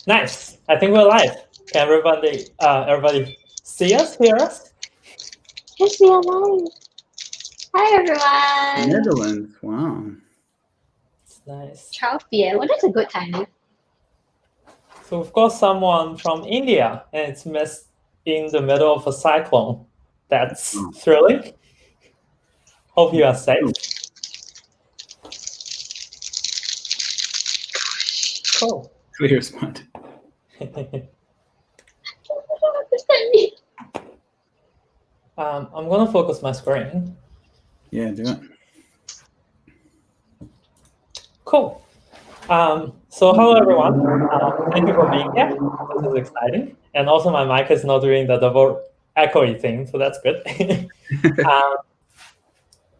Nice. I think we're live. Can everybody see us, hear us? Yes, we are live. Hi, everyone. Netherlands. Wow. It's nice. 12 p.m. Well, that's a good timing. So we've got someone from India, and it's missed in the middle of a cyclone. That's thrilling. Hope you are safe. Cool. Clear spot. I'm going to focus my screen. Yeah, do it. Cool. So hello, everyone. Thank you for being here. This is exciting. And also my mic is not doing the double echoey thing, so that's good.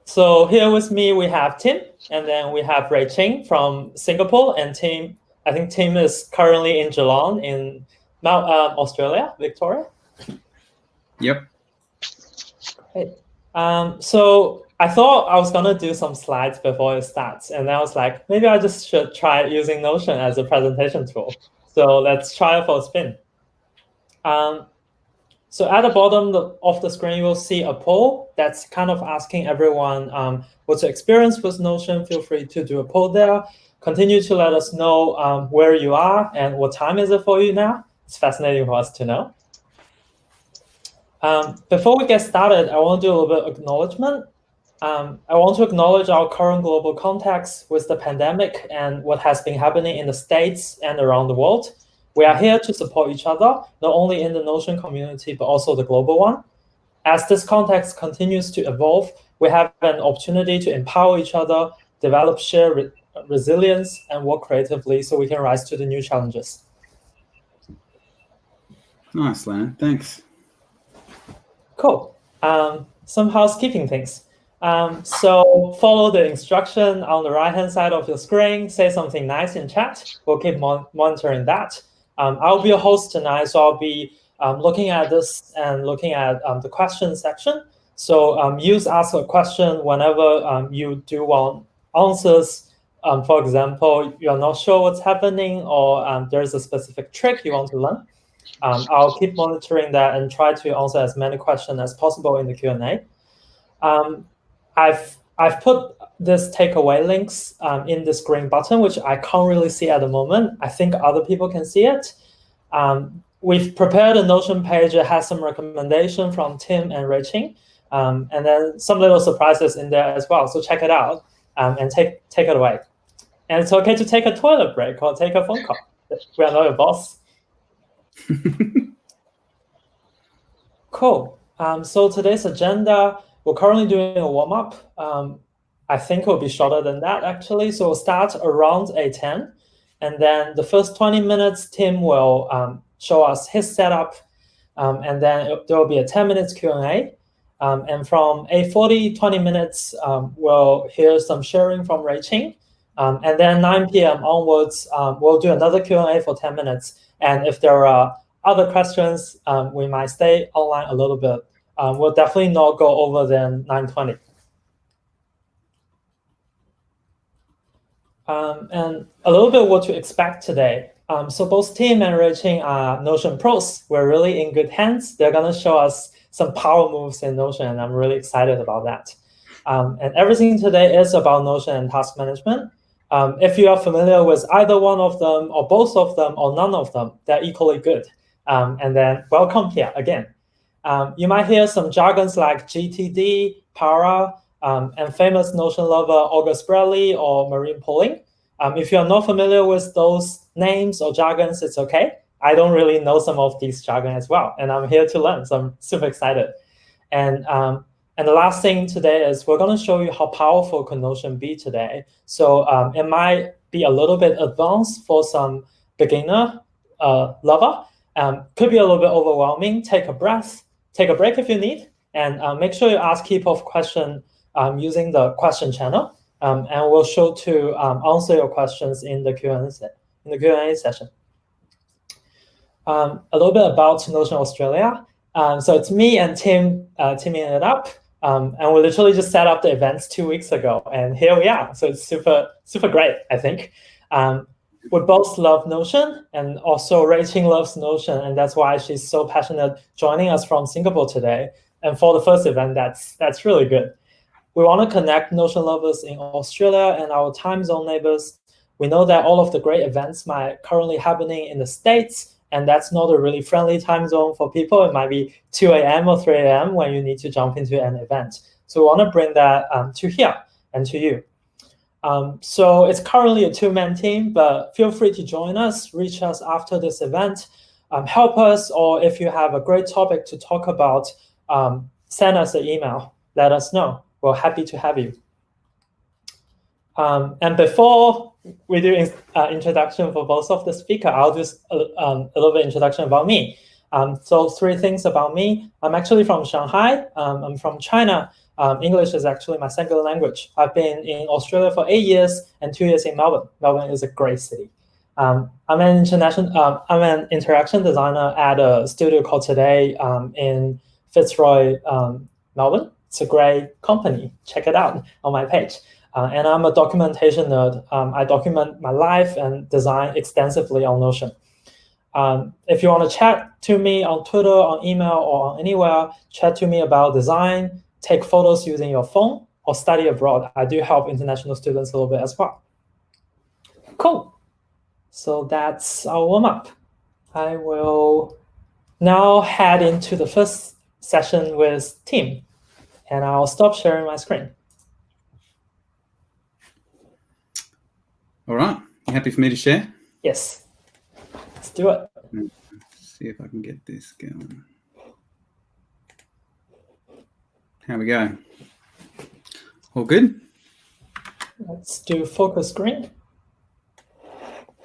So here with me, we have Tim, and then we have Ray Ching from Singapore, and Tim, I think Tim is currently in Geelong in Australia, Victoria. Yep. Great. So I thought I was gonna do some slides before it starts, and I was like, maybe I just should try using Notion as a presentation tool. So let's try it for a spin. So at the bottom of the screen, you will see a poll that's kind of asking everyone what's your experience with Notion. Feel free to do a poll there. Continue to let us know where you are and what time is it for you now. It's fascinating for us to know. Before we get started, I want to do a little bit of acknowledgement. I want to acknowledge our current global context with the pandemic and what has been happening in the States and around the world. We are here to support each other, not only in the Notion community, but also the global one. As this context continues to evolve, we have an opportunity to empower each other, develop shared resilience, and work creatively so we can rise to the new challenges. Nice, Lan. Thanks. Cool. Some housekeeping things. So follow the instruction on the right-hand side of your screen. Say something nice in chat. We'll keep monitoring that. I'll be your host tonight, so I'll be looking at this and looking at the question section. So use ask a question whenever you do want answers. For example, you're not sure what's happening or there's a specific trick you want to learn. I'll keep monitoring that and try to answer as many questions as possible in the Q&A. I've put this takeaway links in this green button, which I can't really see at the moment. I think other people can see it. We've prepared a Notion page that has some recommendation from Tim and Ray Ching, and then some little surprises in there as well. So check it out and take it away. And it's okay to take a toilet break or take a phone call. We are not your boss. Cool. So today's agenda, we're currently doing a warm-up. I think it will be shorter than that, actually. So we'll start around 8:10. And then the first 20 minutes, Tim will show us his setup. And then there will be a 10 minutes Q&A. And from 8:40, 20 minutes, we'll hear some sharing from Ray Ching. And then 9 p.m. onwards, we'll do another Q&A for 10 minutes. And if there are other questions, we might stay online a little bit. We'll definitely not go over than 9:20. And a little bit what to expect today. So both Tim and Ray Ching are Notion pros. We're really in good hands. They're going to show us some power moves in Notion, and I'm really excited about that. And everything today is about Notion and task management. If you are familiar with either one of them, or both of them, or none of them, they're equally good. And then welcome here again. You might hear some jargons like GTD, Para, and famous Notion lover August Bradley or Marine Polling. If you're not familiar with those names or jargons, it's okay. I don't really know some of these jargon as well, and I'm here to learn, so I'm super excited. And the last thing today is we're going to show you how powerful can Notion be today. So it might be a little bit advanced for some beginner lover. Could be a little bit overwhelming. Take a breath, take a break if you need, and make sure you ask keep-off question using the question channel, and we'll show to answer your questions in the Q&A session. A little bit about Notion Australia. So it's me and Tim teaming it up, and we literally just set up the events 2 weeks ago, and here we are. So it's super great, I think. we both love Notion, and also Rachel loves Notion, and that's why she's so passionate joining us from Singapore today. And for the first event, that's really good. We want to connect Notion lovers in Australia and our time zone neighbors. We know that all of the great events might currently happening in the States, and that's not a really friendly time zone for people. It might be 2 a.m. or 3 a.m. when you need to jump into an event. So we want to bring that to here and to you. So it's currently a two-man team, but feel free to join us, reach us after this event, help us, or if you have a great topic to talk about, send us an email, let us know. We're happy to have you. And before we do introduction for both of the speaker, I'll do a little bit introduction about me. So 3 things about me. I'm actually from Shanghai. I'm from China. English is actually my second language. I've been in Australia for 8 years and 2 years in Melbourne. Melbourne is a great city. I'm an interaction designer at a studio called Today in Fitzroy, Melbourne. It's a great company. Check it out on my page. And I'm a documentation nerd. I document my life and design extensively on Notion. If you want to chat to me on Twitter, on email, or on anywhere, chat to me about design, take photos using your phone, or study abroad. I do help international students a little bit as well. Cool. So that's our warm-up. I will now head into the first session with Tim, and I'll stop sharing my screen. All right. You happy for me to share? Yes. Let's do it. Let's see if I can get this going. How we go? All good? Let's do focus screen.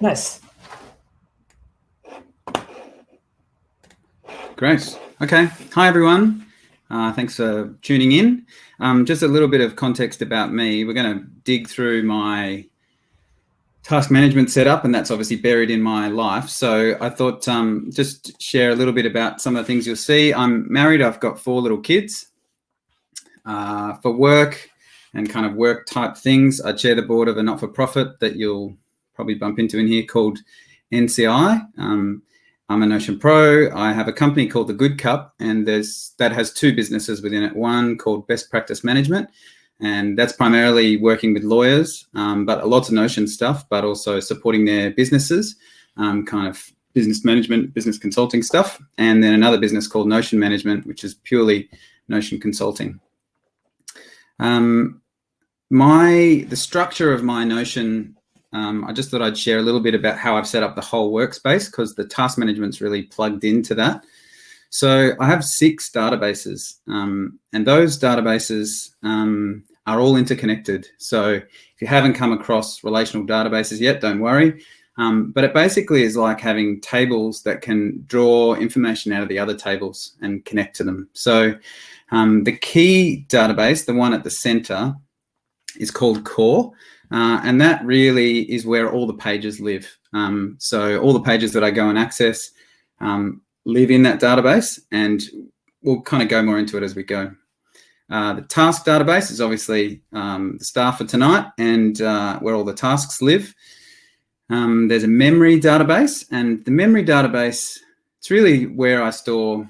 Nice. Great. Okay. Hi, everyone. Thanks for tuning in. Just a little bit of context about me. We're going to dig through my task management setup, and that's obviously buried in my life. So I thought just share a little bit about some of the things you'll see. I'm married. I've got 4 little kids. For work and kind of work type things, I chair the board of a not-for-profit that you'll probably bump into in here called NCI. I'm a Notion Pro. I have a company called The Good Cup, and that has 2 businesses within it. One called Best Practice Management, and that's primarily working with lawyers, but lots of Notion stuff, but also supporting their businesses, kind of business management, business consulting stuff. And then another business called Notion Management, which is purely Notion consulting. The structure of my Notion, I just thought I'd share a little bit about how I've set up the whole workspace, because the task management's really plugged into that. So I have 6 databases, and those databases are all interconnected. So if you haven't come across relational databases yet, don't worry. But it basically is like having tables that can draw information out of the other tables and connect to them. So the key database, the one at the center, is called Core, and that really is where all the pages live. So all the pages that I go and access live in that database, and we'll kind of go more into it as we go. The task database is obviously the star for tonight, and where all the tasks live. There's a memory database, and the memory database, it's really where I store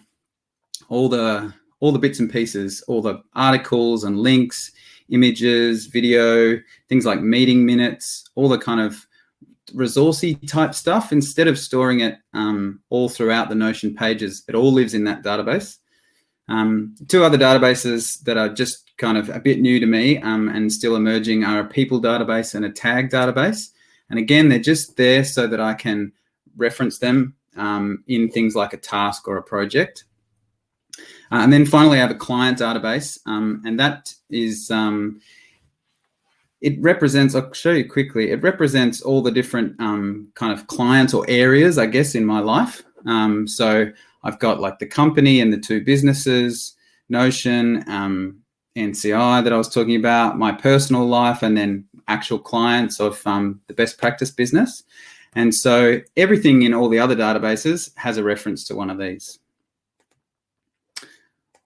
all the bits and pieces, all the articles and links, images, video, things like meeting minutes, all the kind of resourcey type stuff. Instead of storing it all throughout the Notion pages, it all lives in that database. 2 other databases that are just kind of a bit new to me and still emerging are a people database and a tag database. And again, they're just there so that I can reference them in things like a task or a project. And then finally, I have a client database, and that is, it represents, I'll show you quickly, it represents all the different kind of clients or areas, I guess, in my life. So I've got like the company and the 2 businesses, Notion, NCI that I was talking about, my personal life, and then actual clients of the best practice business. And so everything in all the other databases has a reference to one of these.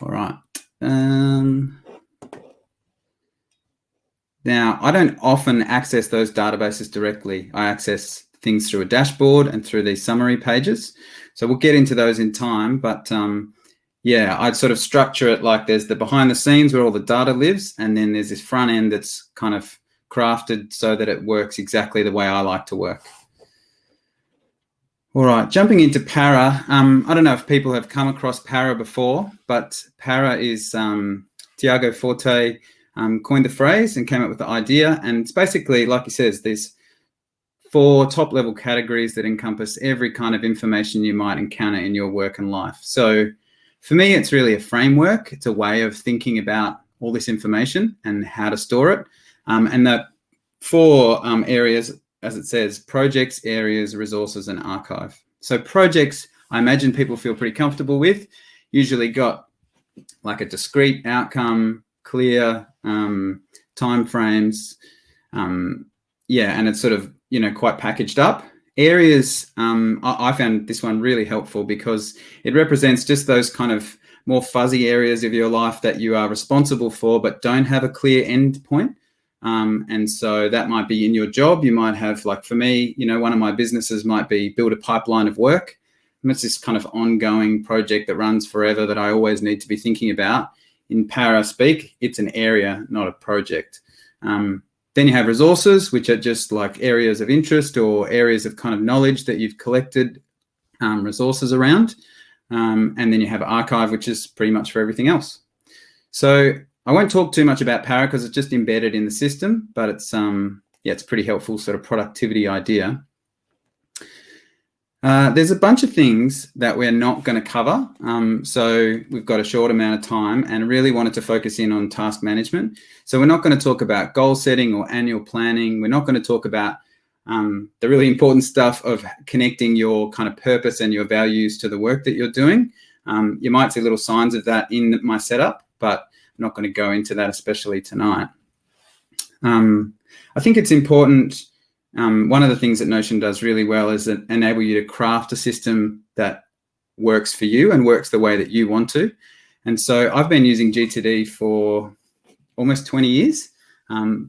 All right. Now, I don't often access those databases directly. I access things through a dashboard and through these summary pages. So we'll get into those in time, but yeah, I'd sort of structure it like there's the behind the scenes where all the data lives, and then there's this front end that's kind of crafted so that it works exactly the way I like to work. All right, jumping into Para. I don't know if people have come across Para before, but Para is Tiago Forte coined the phrase and came up with the idea. And it's basically, like he says, there's 4 top-level categories that encompass every kind of information you might encounter in your work and life. So for me, it's really a framework. It's a way of thinking about all this information and how to store it. And the 4 areas, as it says, projects, areas, resources, and archive. So projects, I imagine people feel pretty comfortable with. Usually got like a discrete outcome, clear time frames. Yeah, and it's sort of, you know, quite packaged up. Areas, I found this one really helpful because it represents just those kind of more fuzzy areas of your life that you are responsible for but don't have a clear end point. And so that might be in your job. You might have, like for me, you know, one of my businesses might be build a pipeline of work. And it's this kind of ongoing project that runs forever that I always need to be thinking about. In Para speak, it's an area, not a project. Then you have resources, which are just like areas of interest or areas of kind of knowledge that you've collected resources around. And then you have archive, which is pretty much for everything else. So I won't talk too much about Para because it's just embedded in the system, but it's yeah, it's a pretty helpful sort of productivity idea. There's a bunch of things that we're not going to cover. So we've got a short amount of time and really wanted to focus in on task management. So we're not going to talk about goal setting or annual planning. We're not going to talk about the really important stuff of connecting your kind of purpose and your values to the work that you're doing. You might see little signs of that in my setup, but I'm not going to go into that, especially tonight. I think it's important. One of the things that Notion does really well is that enable you to craft a system that works for you and works the way that you want to. And so I've been using GTD for almost 20 years.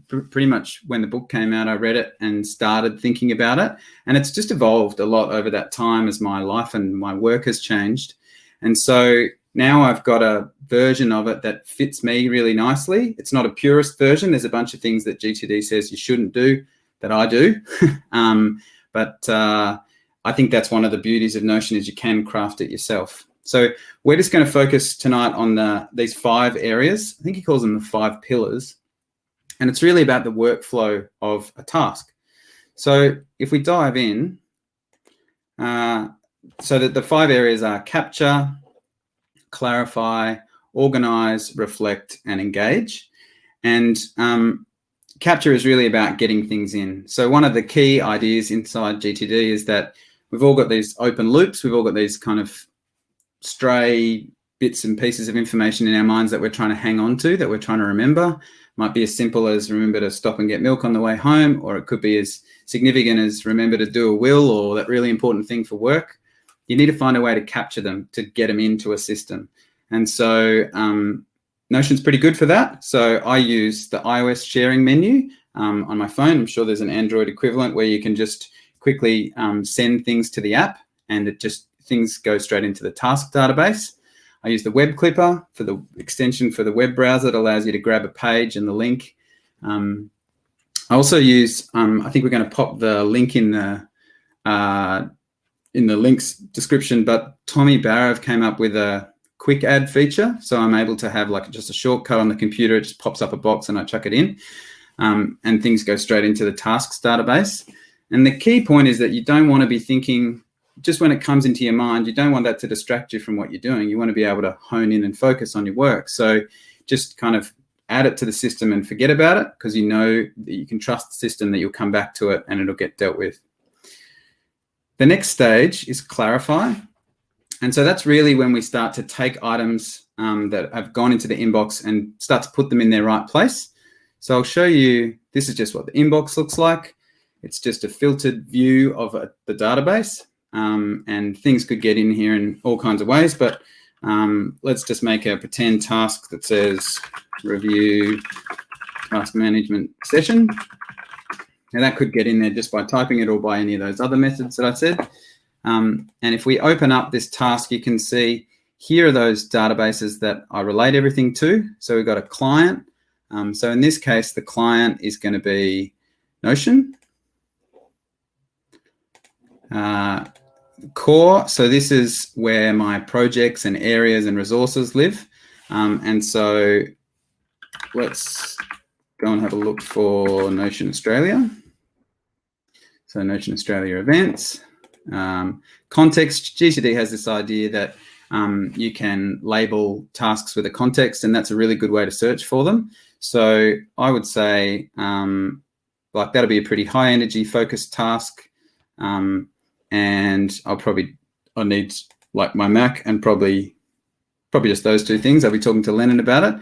Pretty much when the book came out, I read it and started thinking about it. And it's just evolved a lot over that time as my life and my work has changed. And so now I've got a version of it that fits me really nicely. It's not a purist version. There's a bunch of things that GTD says you shouldn't do that I do. But I think that's one of the beauties of Notion is you can craft it yourself. So we're just going to focus tonight on these 5 areas. I think he calls them the 5 pillars. And it's really about the workflow of a task. So if we dive in, so that the 5 areas are capture, clarify, organize, reflect, and engage. And capture is really about getting things in. So one of the key ideas inside GTD is that we've all got these open loops. We've all got these kind of stray bits and pieces of information in our minds that we're trying to hang on to, that we're trying to remember. Might be as simple as remember to stop and get milk on the way home, or it could be as significant as remember to do a will or that really important thing for work. You need to find a way to capture them, to get them into a system. And so Notion's pretty good for that. So I use the iOS sharing menu on my phone. I'm sure there's an Android equivalent where you can just quickly send things to the app and things go straight into the task database. I use the web clipper for the extension for the web browser that allows you to grab a page and the link. I also use, I think we're going to pop the link in the links description, but Tommy Barrow came up with a quick add feature. So I'm able to have like just a shortcut on the computer. It just pops up a box and I chuck it in and things go straight into the tasks database. And the key point is that you don't want to be thinking, just when it comes into your mind, you don't want that to distract you from what you're doing. You want to be able to hone in and focus on your work. So just kind of add it to the system and forget about it because you know that you can trust the system that you'll come back to it and it'll get dealt with. The next stage is clarify. And so that's really when we start to take items that have gone into the inbox and start to put them in their right place. So I'll show you, this is just what the inbox looks like. It's just a filtered view of the database. And things could get in here in all kinds of ways, but let's just make a pretend task that says review task management session. And that could get in there just by typing it or by any of those other methods that I said. And if we open up this task, you can see here are those databases that I relate everything to. So we've got a client. So in this case, the client is going to be Notion. Core, so this is where my projects and areas and resources live. And so let's go and have a look for Notion Australia. So Notion Australia events. Context, GCD has this idea that you can label tasks with a context, and that's a really good way to search for them. So I would say like that'll be a pretty high energy focused task. And I need like my Mac and probably just those two things. I'll be talking to Lennon about it.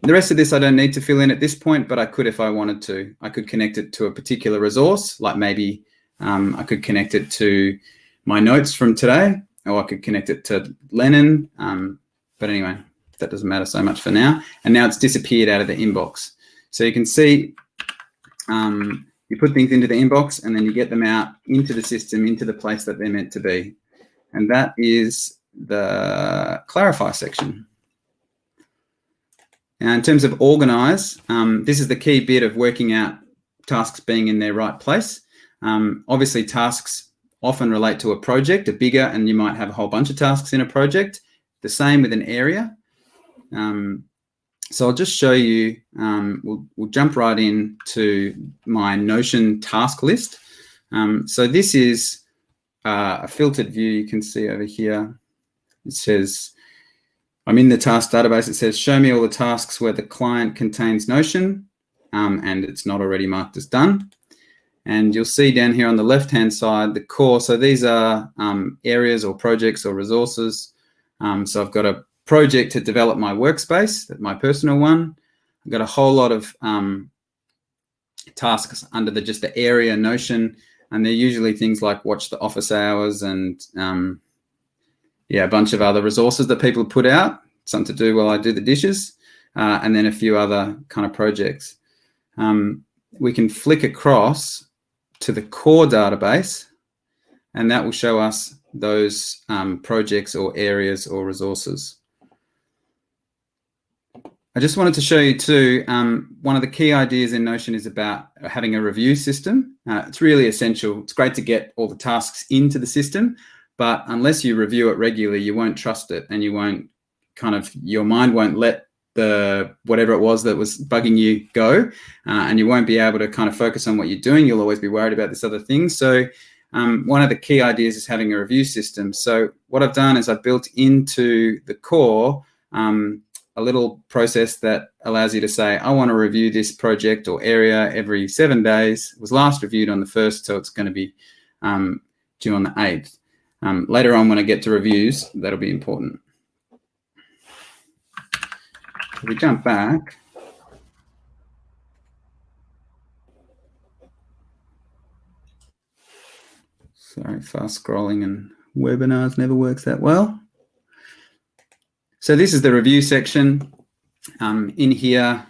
The rest of this I don't need to fill in at this point, but I could if I wanted to. I could connect it to a particular resource, like maybe I could connect it to my notes from today, or I could connect it to Lennon. But anyway, that doesn't matter so much for now. And now it's disappeared out of the inbox. So you can see you put things into the inbox and then you get them out into the system, into the place that they're meant to be. And that is the clarify section. Now, in terms of organize, this is the key bit of working out tasks being in their right place. Obviously, tasks often relate to a project, a bigger, and you might have a whole bunch of tasks in a project. The same with an area. So I'll just show you, we'll jump right into my Notion task list. So this is a filtered view you can see over here. It says, I'm in the task database. It says, show me all the tasks where the client contains Notion, and it's not already marked as done. And you'll see down here on the left-hand side, the core. So these are areas or projects or resources. So I've got a project to develop my workspace, my personal one. I've got a whole lot of tasks under just the area Notion, and they're usually things like watch the office hours and a bunch of other resources that people put out, something to do while I do the dishes, and then a few other kind of projects. We can flick across to the core database, and that will show us those projects or areas or resources. I just wanted to show you too, one of the key ideas in Notion is about having a review system. It's really essential. It's great to get all the tasks into the system, but unless you review it regularly, you won't trust it, and you won't your mind won't let the whatever it was that was bugging you go, and you won't be able to kind of focus on what you're doing. You'll always be worried about this other thing. So one of the key ideas is having a review system. So what I've done is I've built into the core a little process that allows you to say, I want to review this project or area every 7 days. It was last reviewed on the 1st, so it's going to be due on the 8th. Later on, when I get to reviews, that'll be important. If we jump back, sorry, fast scrolling and webinars never works that well. So this is the review section. In here,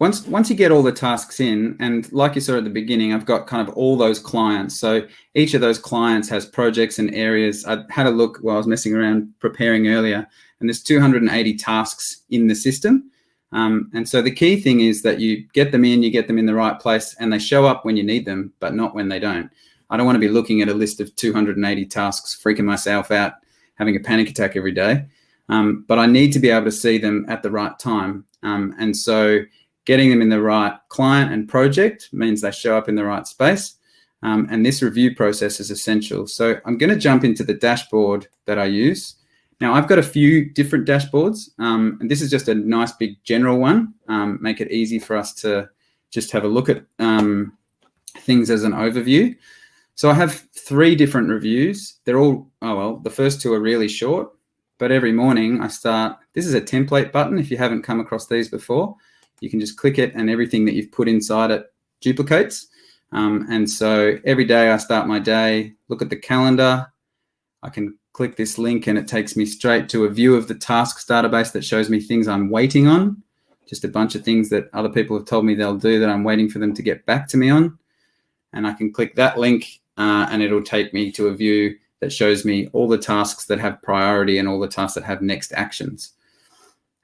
once you get all the tasks in, and like you saw at the beginning, I've got kind of all those clients. So each of those clients has projects and areas. I had a look while I was messing around preparing earlier, and there's 280 tasks in the system. And so the key thing is that you get them in the right place, and they show up when you need them, but not when they don't. I don't want to be looking at a list of 280 tasks, freaking myself out, having a panic attack every day. But I need to be able to see them at the right time. And so getting them in the right client and project means they show up in the right space. And this review process is essential. So I'm going to jump into the dashboard that I use. Now, I've got a few different dashboards, and this is just a nice big general one. Make it easy for us to just have a look at things as an overview. So I have 3 different reviews. They're all, the first 2 are really short, but every morning I start, this is a template button. If you haven't come across these before, you can just click it and everything that you've put inside it duplicates. And so every day I start my day, look at the calendar. I can click this link and it takes me straight to a view of the tasks database that shows me things I'm waiting on. just a bunch of things that other people have told me they'll do that I'm waiting for them to get back to me on. And I can click that link and it'll take me to a view that shows me all the tasks that have priority and all the tasks that have next actions.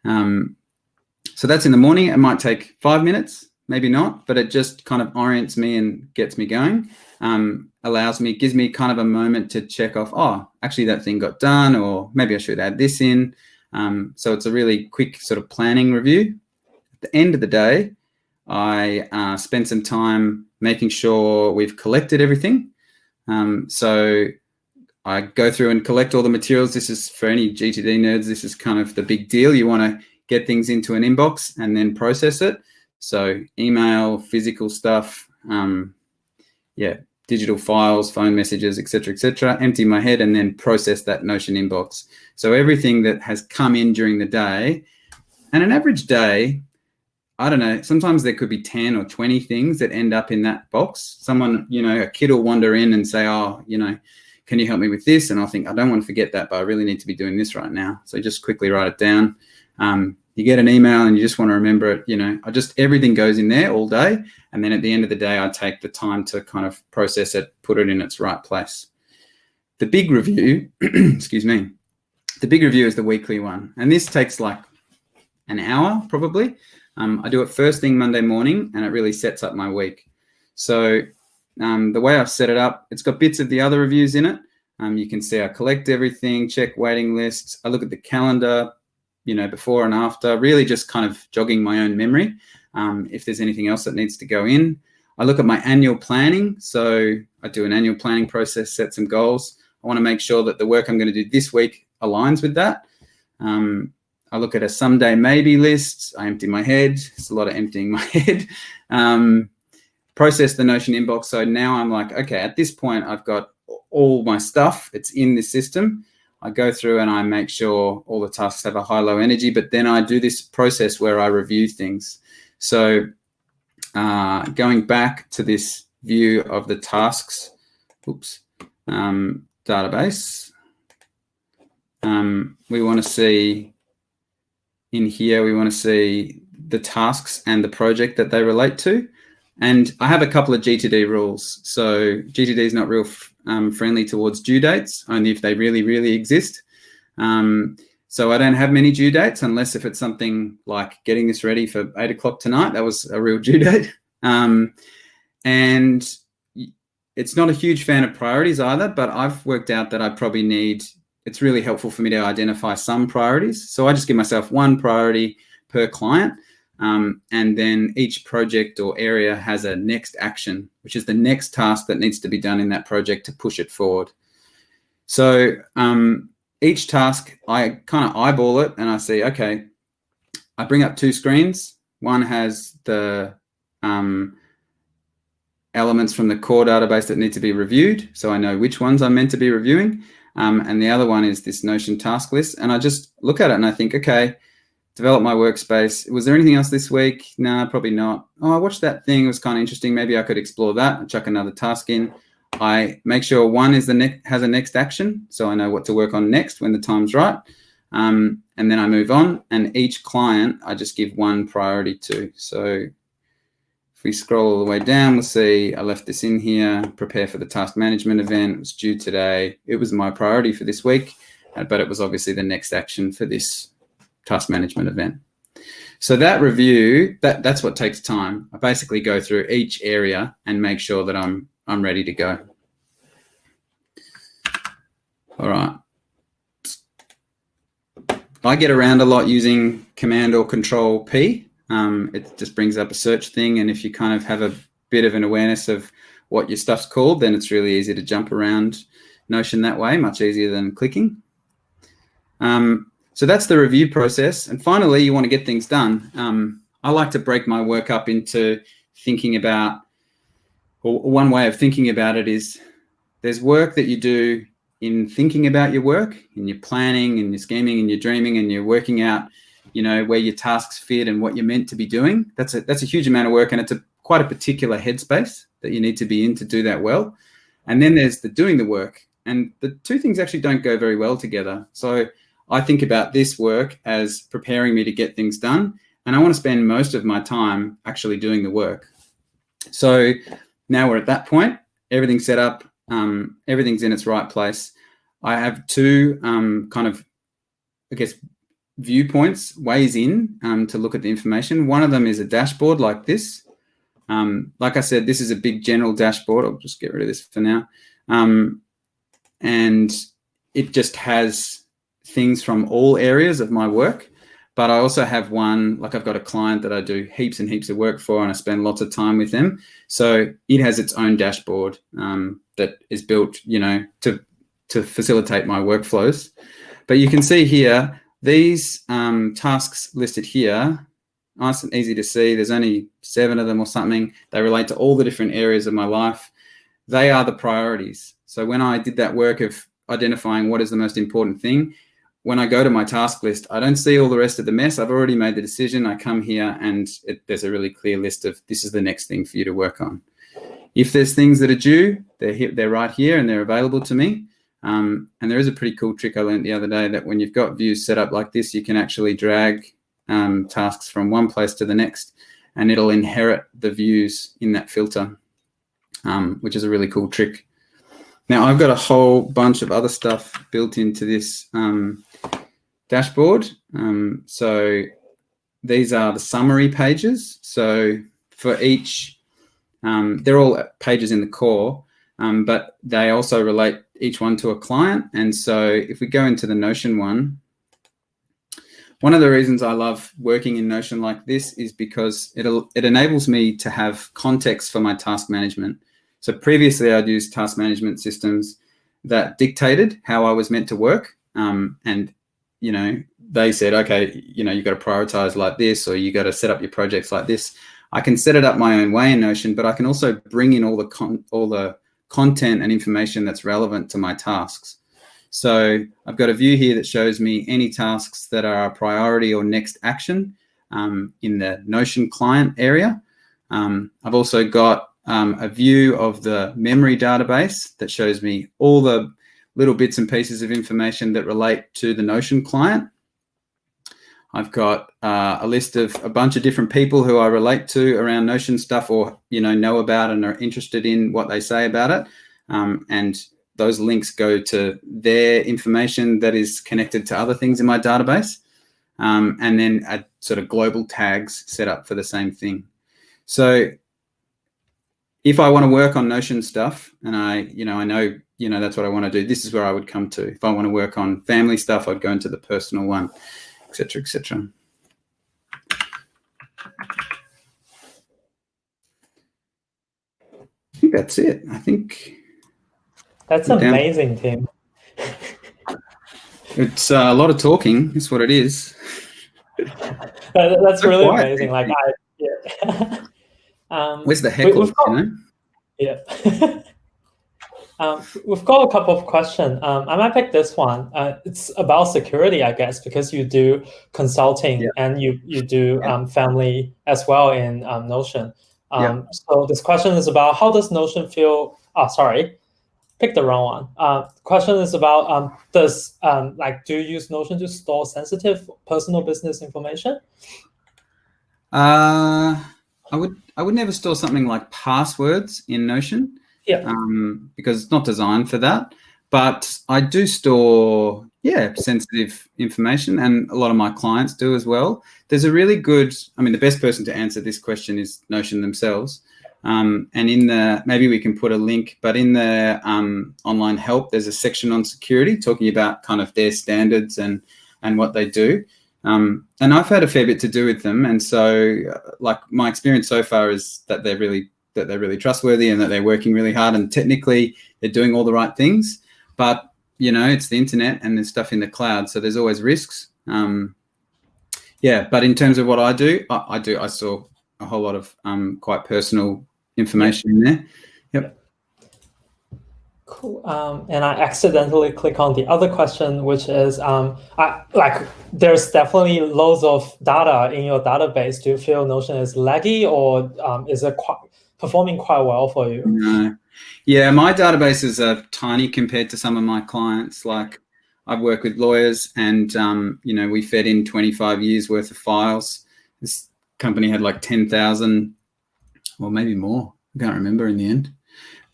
So that's in the morning. It might take 5 minutes, maybe not, but it just kind of orients me and gets me going. Gives me kind of a moment to check off, oh, actually that thing got done, or maybe I should add this in. So it's a really quick sort of planning review. At the end of the day, I spend some time making sure we've collected everything. So I go through and collect all the materials. This is for any GTD nerds. This is kind of the big deal. You want to get things into an inbox and then process it. So email, physical stuff, digital files, phone messages, etc., empty my head and then process that Notion inbox. So everything that has come in during the day, and an average day, I don't know, sometimes there could be 10 or 20 things that end up in that box. Someone, a kid will wander in and say, oh, can you help me with this? And I'll think, I don't want to forget that, but I really need to be doing this right now. So just quickly write it down. You get an email and you just want to remember it, everything goes in there all day. And then at the end of the day, I take the time to kind of process it, put it in its right place. The big review, excuse me, the big review is the weekly one. And this takes like an hour probably. I do it first thing Monday morning and it really sets up my week. So the way I've set it up, it's got bits of the other reviews in it. You can see I collect everything, check waiting lists. I look at the calendar, before and after, really just kind of jogging my own memory. If there's anything else that needs to go in. I look at my annual planning. So I do an annual planning process, set some goals. I want to make sure that the work I'm going to do this week aligns with that. I look at a someday maybe list. I empty my head. It's a lot of emptying my head. Process the Notion inbox. So now I'm like, okay, at this point, I've got all my stuff. It's in this system. I go through and I make sure all the tasks have a high-low energy, but then I do this process where I review things. So going back to this view of the tasks, database, we want to see in here, we want to see the tasks and the project that they relate to. And I have a couple of GTD rules. So GTD is not real friendly towards due dates, only if they really, really exist. So I don't have many due dates unless if it's something like getting this ready for 8 o'clock tonight. That was a real due date. And it's not a huge fan of priorities either, but I've worked out that I probably need, it's really helpful for me to identify some priorities. So I just give myself one priority per client. And then each project or area has a next action, which is the next task that needs to be done in that project to push it forward. So each task, I kind of eyeball it and I see, okay, I bring up 2 screens. One has the elements from the core database that need to be reviewed, so I know which ones I'm meant to be reviewing. And the other one is this Notion task list. And I just look at it and I think, okay, develop my workspace. Was there anything else this week? No, probably not. Oh, I watched that thing. It was kind of interesting. Maybe I could explore that and chuck another task in. I make sure one is has a next action, so I know what to work on next when the time's right. And then I move on. And each client, I just give one priority to. So if we scroll all the way down, we'll see I left this in here. Prepare for the task management event. It was due today. It was my priority for this week, but it was obviously the next action for this task management event. So that review, that's what takes time. I basically go through each area and make sure that I'm ready to go. All right. I get around a lot using Command or Control P. It just brings up a search thing, and if you kind of have a bit of an awareness of what your stuff's called, then it's really easy to jump around Notion that way, much easier than clicking. So that's the review process. And finally, you want to get things done. I like to break my work up into thinking about, or one way of thinking about it is there's work that you do in thinking about your work, in your planning and your scheming and your dreaming and you're working out, where your tasks fit and what you're meant to be doing. That's a huge amount of work, and it's quite a particular headspace that you need to be in to do that well. And then there's the doing the work, and the two things actually don't go very well together. So I think about this work as preparing me to get things done, and I want to spend most of my time actually doing the work. So now we're at that point. Everything's set up. Everything's in its right place. I have two kind of, I guess, viewpoints, ways in to look at the information. One of them is a dashboard like this. Like I said, this is a big general dashboard. I'll just get rid of this for now. And it just has things from all areas of my work. But I also have one, like I've got a client that I do heaps and heaps of work for, and I spend lots of time with them. So it has its own dashboard that is built, you know, to facilitate my workflows. But you can see here, these tasks listed here, nice and easy to see. There's only 7 of them or something. They relate to all the different areas of my life. They are the priorities. So when I did that work of identifying what is the most important thing, when I go to my task list, I don't see all the rest of the mess. I've already made the decision. I come here and there's a really clear list of this is the next thing for you to work on. If there's things that are due, they're right here and they're available to me. And there is a pretty cool trick I learned the other day that when you've got views set up like this, you can actually drag tasks from one place to the next, and it'll inherit the views in that filter, which is a really cool trick. Now, I've got a whole bunch of other stuff built into this dashboard. So these are the summary pages. So for each, they're all pages in the core, but they also relate each one to a client. And so if we go into the Notion one of the reasons I love working in Notion like this is because it enables me to have context for my task management. So previously I'd used task management systems that dictated how I was meant to work. And, you know, they said, okay, you know, you've got to prioritize like this, or you got to set up your projects like this. I can set it up my own way in Notion, but I can also bring in all the content and information that's relevant to my tasks. So I've got a view here that shows me any tasks that are a priority or next action in the Notion client area. I've also got a view of the memory database that shows me all the little bits and pieces of information that relate to the Notion client. I've got a list of a bunch of different people who I relate to around Notion stuff, or, you know about and are interested in what they say about it. And those links go to their information that is connected to other things in my database. And then a sort of global tags set up for the same thing. So if I want to work on Notion stuff and I know that's what I want to do, this is where I would come to. If I want to work on family stuff, I'd go into the personal one, et cetera, et cetera. I think that's it. I think that's amazing, Tim. It's a lot of talking. That's what it is. That's so really quiet, amazing. Like, where's the heckle? Yeah. We've got a couple of questions. I might pick this one. It's about security, I guess, because you do consulting and you do family as well in Notion. So this question is about how does Notion feel? Oh, sorry, picked the wrong one. Question is about do you use Notion to store sensitive personal business information? I would never store something like passwords in Notion. Because it's not designed for that. But I do store, sensitive information, and a lot of my clients do as well. There's a really good, the best person to answer this question is Notion themselves. And maybe we can put a link, but in the online help, there's a section on security talking about kind of their standards and what they do. And I've had a fair bit to do with them. And so like my experience so far is that they're really trustworthy and that they're working really hard and technically they're doing all the right things. But, it's the internet and there's stuff in the cloud. So there's always risks. But in terms of what I do, I store a whole lot of quite personal information in there. Yep. Cool. And I accidentally click on the other question, which is, there's definitely loads of data in your database. Do you feel Notion is laggy, or is it performing quite well for you? No. Yeah, my databases are tiny compared to some of my clients. Like I've worked with lawyers and, we fed in 25 years worth of files. this company had like 10,000, or maybe more. I can't remember in the end.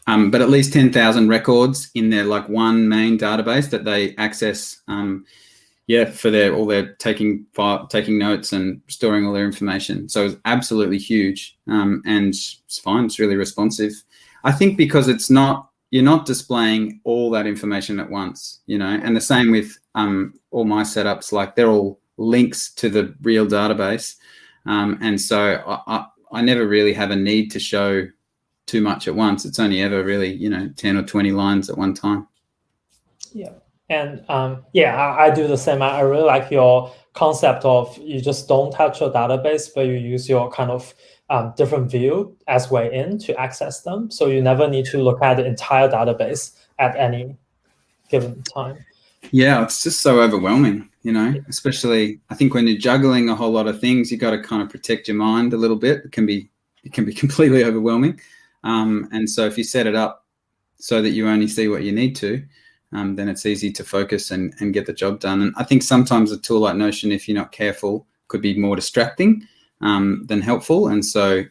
But at least 10,000 records in their like one main database that they access. For all their taking notes and storing all their information. So it's absolutely huge, and it's fine. It's really responsive. I think because you're not displaying all that information at once, and the same with all my setups, like they're all links to the real database. And so I never really have a need to show too much at once. It's only ever really, 10 or 20 lines at one time. Yeah. And I do the same. I really like your concept of you just don't touch your database, but you use your kind of different view as way in to access them. So you never need to look at the entire database at any given time. Yeah, it's just so overwhelming, especially I think when you're juggling a whole lot of things, you got to kind of protect your mind a little bit. It can be completely overwhelming. And so if you set it up so that you only see what you need to, then it's easy to focus and get the job done. And I think sometimes a tool like Notion, if you're not careful, could be more distracting than helpful. And so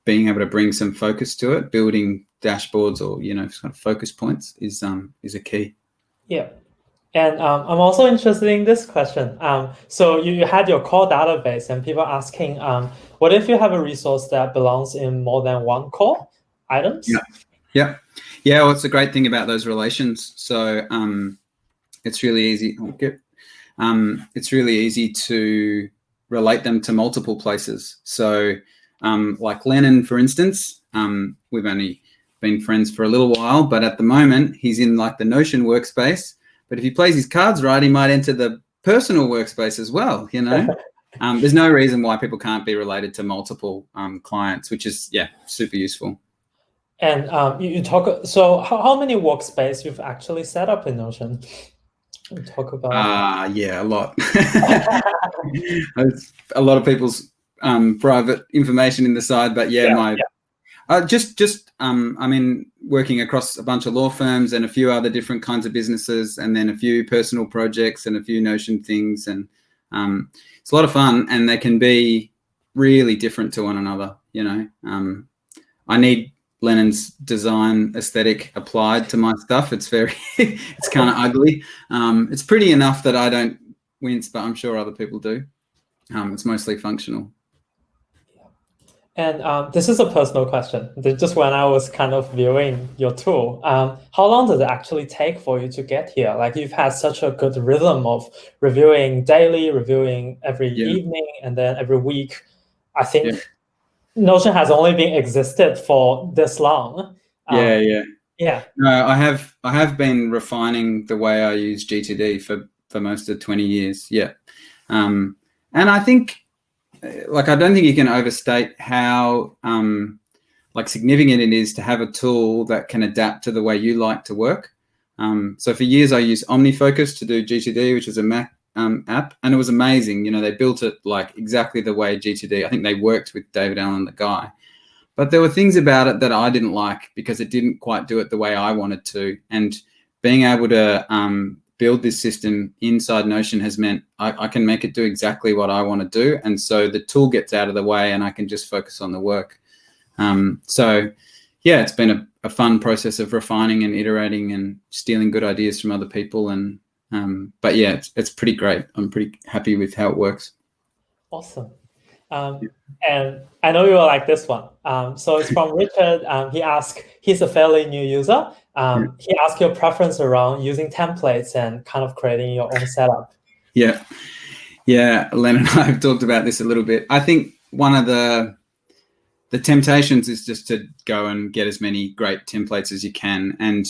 being able to bring some focus to it, building dashboards or, sort of focus points is a key. Yeah. And I'm also interested in this question. So you had your core database and people asking, what if you have a resource that belongs in more than one core items? Yeah. Well, it's a great thing about those relations. So it's really easy. It's really easy to relate them to multiple places. So like Lennon, for instance, we've only been friends for a little while, but at the moment he's in like the Notion workspace. But if he plays his cards right, he might enter the personal workspace as well, There's no reason why people can't be related to multiple clients, which is, super useful. And you talk, so how many workspace you've actually set up in Notion? You talk about a lot. A lot of people's private information in the side, but working across a bunch of law firms and a few other different kinds of businesses, and then a few personal projects and a few Notion things, and it's a lot of fun, and they can be really different to one another. I need Lennon's design aesthetic applied to my stuff. It's it's kind of ugly. It's pretty enough that I don't wince, but I'm sure other people do. It's mostly functional. And this is a personal question. Just when I was kind of viewing your tool, how long does it actually take for you to get here? Like you've had such a good rhythm of reviewing daily, reviewing every evening, and then every week. I think Notion has only been existed for this long. No, I have been refining the way I use GTD for most of 20 years. And I think, I don't think you can overstate how significant it is to have a tool that can adapt to the way you like to work. So for years I used OmniFocus to do GTD, which is a Mac app, and it was amazing. They built it like exactly the way GTD. I think they worked with David Allen, the guy, but there were things about it that I didn't like because it didn't quite do it the way I wanted to. And being able to build this system inside Notion has meant I can make it do exactly what I want to do, and so the tool gets out of the way and I can just focus on the work. It's been a fun process of refining and iterating and stealing good ideas from other people, and it's pretty great. I'm pretty happy with how it works. Awesome. And I know you will like this one. So it's from Richard. He asked, he's a fairly new user. He asked your preference around using templates and kind of creating your own setup. Yeah, Len and I have talked about this a little bit. I think one of the temptations is just to go and get as many great templates as you can. And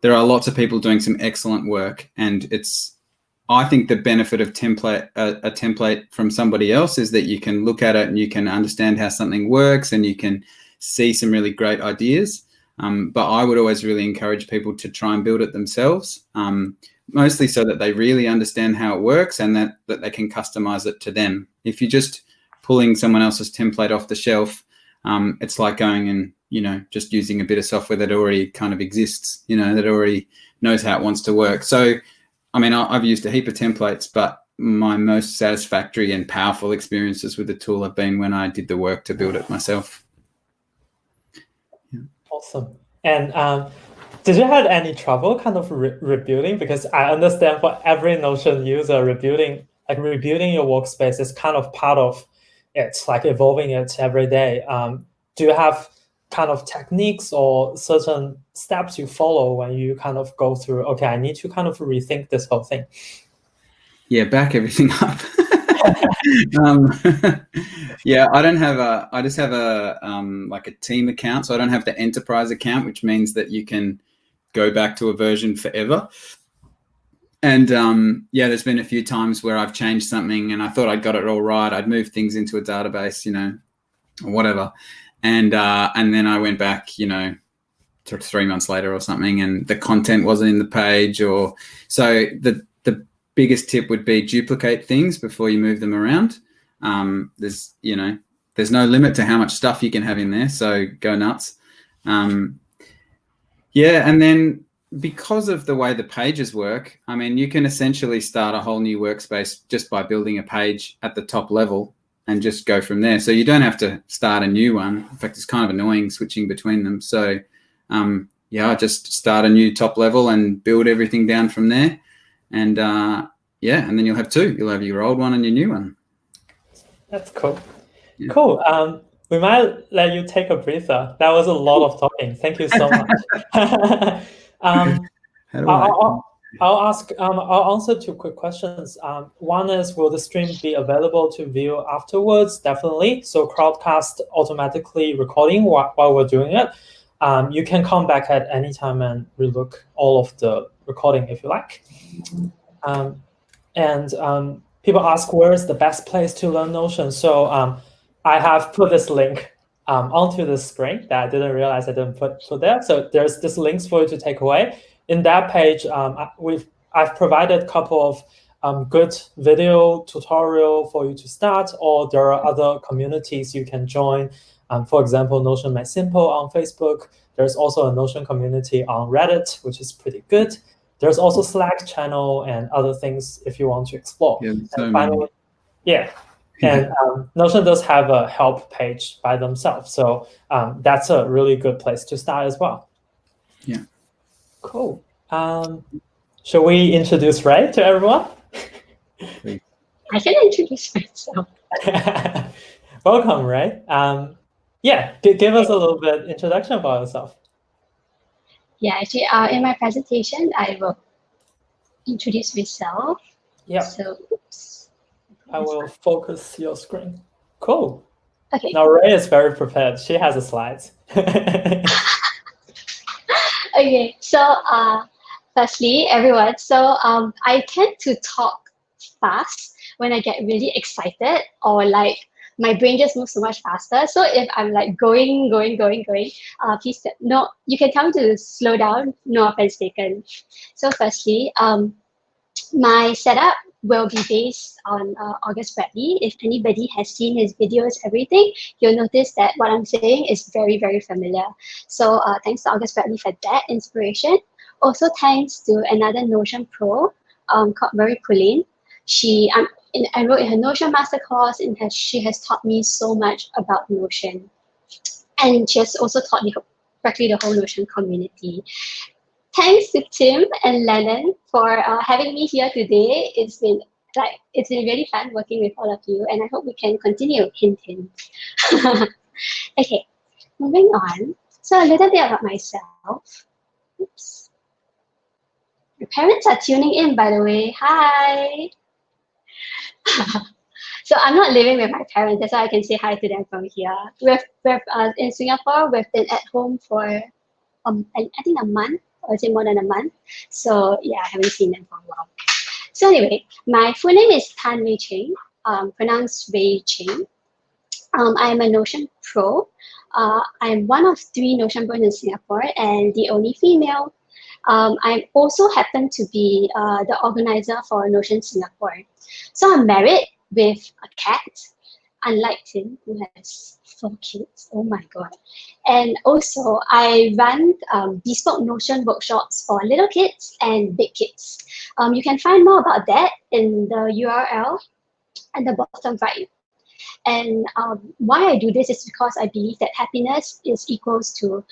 there are lots of people doing some excellent work, and I think the benefit of a template from somebody else is that you can look at it and you can understand how something works and you can see some really great ideas. But I would always really encourage people to try and build it themselves, mostly so that they really understand how it works and that they can customize it to them. If you're just pulling someone else's template off the shelf, it's like going and, just using a bit of software that already kind of exists, that already knows how it wants to work. So, I've used a heap of templates, but my most satisfactory and powerful experiences with the tool have been when I did the work to build it myself. Awesome. And did you have any trouble kind of rebuilding? Because I understand for every Notion user, rebuilding your workspace is kind of part of it, like evolving it every day. Do you have kind of techniques or certain steps you follow when you kind of go through, okay, I need to kind of rethink this whole thing? Yeah, back everything up. Yeah, I just have a like a team account. So I don't have the enterprise account, which means that you can go back to a version forever. And yeah, there's been a few times where I've changed something and I thought I'd got it all right. I'd moved things into a database, or whatever. And then I went back, 3 months later or something, and the content wasn't in the page. Or so the biggest tip would be duplicate things before you move them around. There's no limit to how much stuff you can have in there, so go nuts. Yeah, and then because of the way the pages work, I mean, you can essentially start a whole new workspace just by building a page at the top level and just go from there. So you don't have to start a new one. In fact, it's kind of annoying switching between them. So yeah, just start a new top level and build everything down from there. And yeah, and then you'll have two. You'll have your old one and your new one. That's cool. Yeah. Cool. We might let you take a breather. That was a lot of talking. Thank you so much. I'll answer two quick questions. One is, will the stream be available to view afterwards? Definitely. So Crowdcast automatically recording while we're doing it. You can come back at any time and relook all of the recording if you like. People ask, where is the best place to learn Notion? So I have put this link onto the screen that I didn't realize I didn't put there. So there's this links for you to take away. In that page, I've provided a couple of good video tutorial for you to start, or there are other communities you can join. For example, Notion Made Simple on Facebook. There's also a Notion community on Reddit, which is pretty good. There's also Slack channel and other things if you want to explore. Yeah, and finally, and Notion does have a help page by themselves. So that's a really good place to start as well. Yeah. Cool. Shall we introduce Ray to everyone? Please. I can introduce myself. Welcome, Ray. Yeah, give us a little bit introduction about yourself. Yeah, actually, in my presentation, I will introduce myself. Yeah. So, oops. I will focus your screen. Cool. Okay. Now Ray is very prepared. She has the slides. Okay. So, firstly, everyone. So, I tend to talk fast when I get really excited, or like my brain just moves so much faster. So if I'm like going, please no, you can tell me to slow down. No offense taken. So firstly, my setup will be based on August Bradley. If anybody has seen his videos, everything, you'll notice that what I'm saying is very, very familiar. So thanks to August Bradley for that inspiration. Also thanks to another Notion Pro called Marie Pauline. She enrolled in her Notion master course, and she has taught me so much about Notion. And she has also taught me practically the whole Notion community. Thanks to Tim and Lennon for having me here today. It's been really fun working with all of you, and I hope we can continue. Hint, hint. Okay, moving on. So a little bit about myself. Oops. My parents are tuning in, by the way. Hi. So I'm not living with my parents. That's why I can say hi to them from here. In Singapore, we've been at home for I think a month, or is it more than a month? So yeah, I haven't seen them for a while. So anyway, my full name is Tan Wei Ching, pronounced Wei Ching. I'm a Notion Pro. I'm one of 3 Notion Pros in Singapore and the only female. I also happen to be the organizer for Notion Singapore. So I'm married with a cat. unlike Tim, who has 4 kids. Oh my God. And also, I run bespoke Notion workshops for little kids and big kids. You can find more about that in the URL at the bottom right. And why I do this is because I believe that happiness is equals to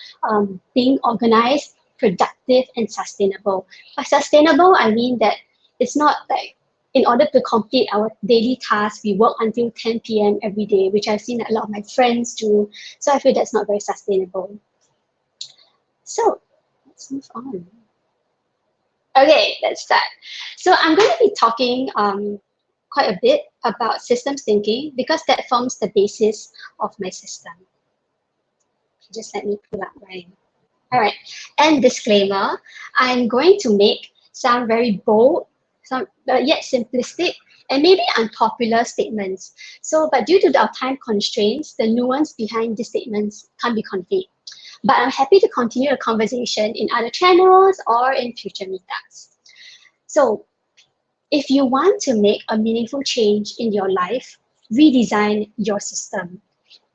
being organized, productive, and sustainable. By sustainable, I mean that it's not like in order to complete our daily tasks, we work until 10 p.m. every day, which I've seen a lot of my friends do. So I feel that's not very sustainable. So let's move on. Okay, let's start. So I'm going to be talking quite a bit about systems thinking because that forms the basis of my system. Just let me pull up my... All right, and disclaimer, I'm going to make some very bold, some yet simplistic, and maybe unpopular statements. So, but due to our time constraints, the nuance behind these statements can't be conveyed. But I'm happy to continue the conversation in other channels or in future meetups. So, if you want to make a meaningful change in your life, redesign your system.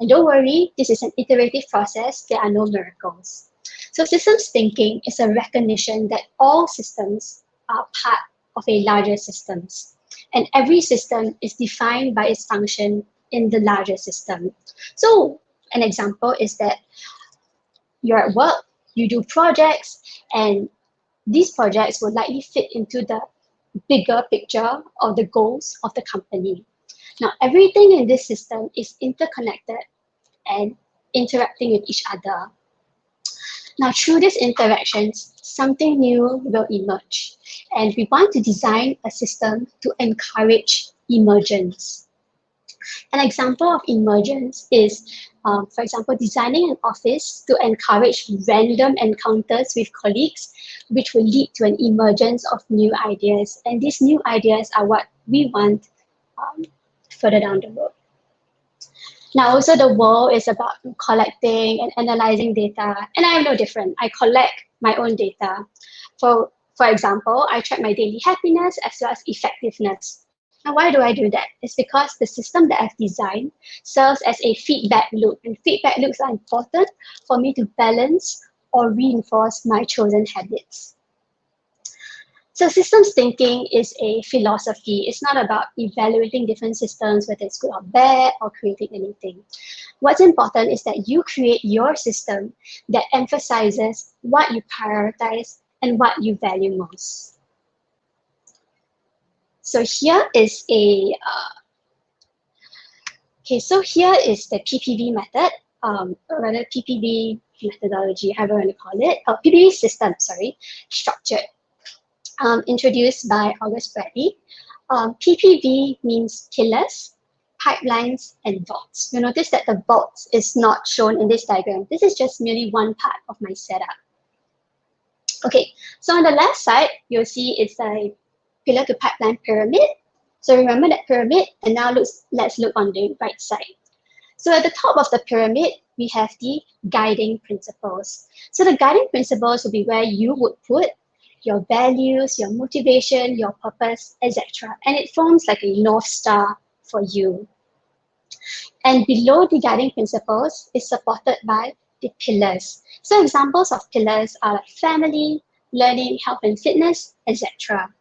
And don't worry, this is an iterative process. There are no miracles. So systems thinking is a recognition that all systems are part of a larger system. And every system is defined by its function in the larger system. So an example is that you're at work, you do projects, and these projects will likely fit into the bigger picture of the goals of the company. Now, everything in this system is interconnected and interacting with each other. Now, through these interactions, something new will emerge. And we want to design a system to encourage emergence. An example of emergence is, for example, designing an office to encourage random encounters with colleagues, which will lead to an emergence of new ideas. And these new ideas are what we want further down the road. Now, also the world is about collecting and analyzing data, and I'm no different. I collect my own data. For example, I track my daily happiness as well as effectiveness. Now, why do I do that? It's because the system that I've designed serves as a feedback loop, and feedback loops are important for me to balance or reinforce my chosen habits. So systems thinking is a philosophy. It's not about evaluating different systems, whether it's good or bad, or creating anything. What's important is that you create your system that emphasizes what you prioritize and what you value most. So here is a, here is the PPV method, or rather PPV methodology, however you want to call it, PPV system, sorry, structured. Introduced by August Bradley. PPV means pillars, pipelines, and vaults. You'll notice that the vaults is not shown in this diagram. This is just merely one part of my setup. Okay, so on the left side, you'll see it's a pillar to pipeline pyramid. So remember that pyramid, and now let's look on the right side. So at the top of the pyramid, we have the guiding principles. So the guiding principles will be where you would put your values, your motivation, your purpose, etc. And it forms like a North Star for you. And below the guiding principles is supported by the pillars. So examples of pillars are like family, learning, health and fitness, etc.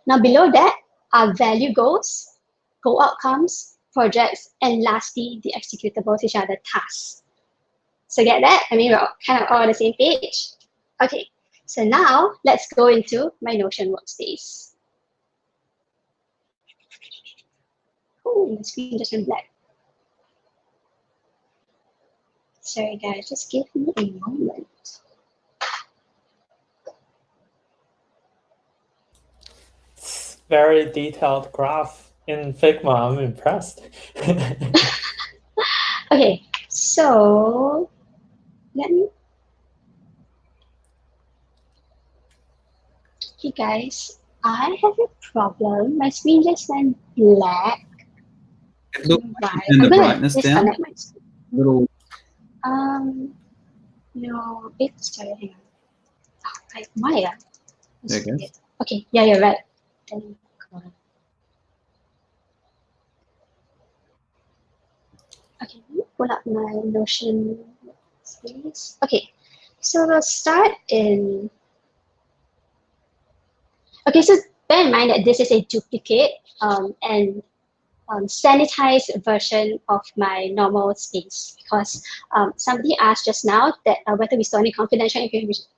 Now below that are value goals, goal outcomes, projects, and lastly, the executables, which are the tasks. So get that? I mean, we're kind of all on the same page. Okay. So now let's go into my Notion workspace. Oh, the screen just went black. Sorry guys, just give me a moment. It's very detailed graph in Figma. I'm impressed. Okay, so let me. Hey guys, I have a problem. My screen just went black. Look, Right. turn the I'm gonna brightness down. disconnect my screen. Little. No, it's sorry, hang on. Oh, right, why? There it goes. Okay, yeah, you're right. Then, Okay, let me pull up my Notion space. Okay, so we'll start in. Okay, so bear in mind that this is a duplicate and sanitized version of my normal space because somebody asked just now that whether we store any confidential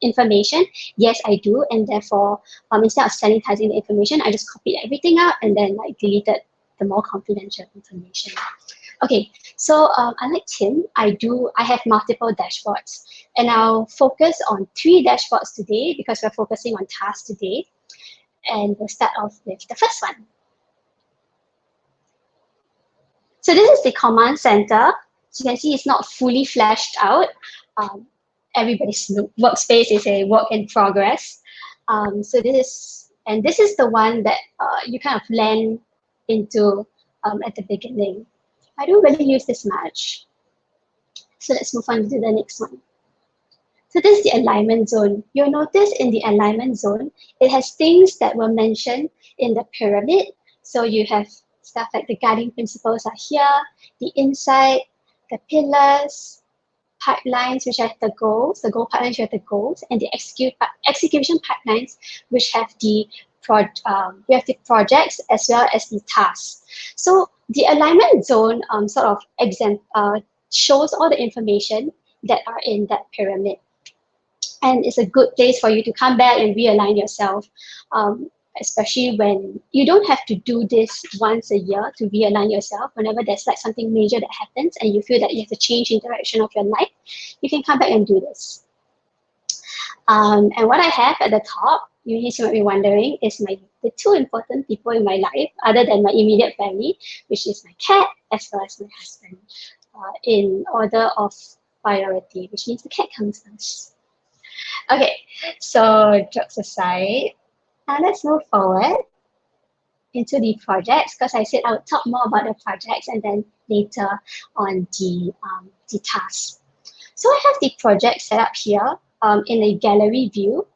information. Yes, I do, and therefore instead of sanitizing the information, I just copied everything out and then like deleted the more confidential information. Okay, so unlike Tim, I have multiple dashboards, and I'll focus on 3 dashboards today because we're focusing on tasks today, and we'll start off with the first one. So this is the command center. So you can see it's not fully fleshed out. Everybody's workspace is a work in progress. So this is the one that you kind of land into at the beginning. I don't really use this much. So let's move on to the next one. So this is the alignment zone. You'll notice in the alignment zone, it has things that were mentioned in the pyramid. So you have stuff like the guiding principles are here, the insight, the pillars, pipelines, which have the goals, the goal pipelines, which have the goals, and the execution pipelines, which have the projects as well as the tasks. So the alignment zone sort of shows all the information that are in that pyramid. And it's a good place for you to come back and realign yourself, especially when you don't have to do this once a year to realign yourself. Whenever there's like something major that happens and you feel that you have to change the direction of your life, you can come back and do this. And what I have at the top, you might be wondering, is the 2 important people in my life, other than my immediate family, which is my cat as well as my husband, in order of priority, which means the cat comes first. Okay, so jokes aside, let's move forward into the projects because I said I would talk more about the projects and then later on the tasks. So I have the project set up here in a gallery view,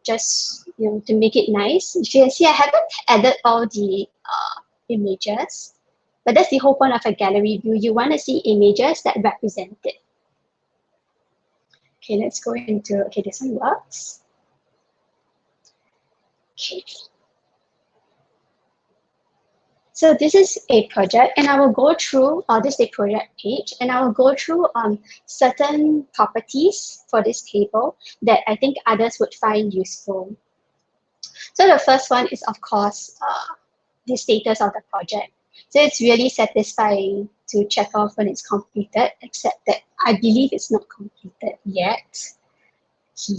just to make it nice. You can see I haven't added all the images, but that's the whole point of a gallery view. You want to see images that represent it. Okay, let's go into, okay, this one works. Okay. So this is a project, and I will go through, this is a project page, and I will go through certain properties for this table that I think others would find useful. So the first one is, of course, the status of the project. So it's really satisfying to check off when it's completed, except that I believe it's not completed yet. So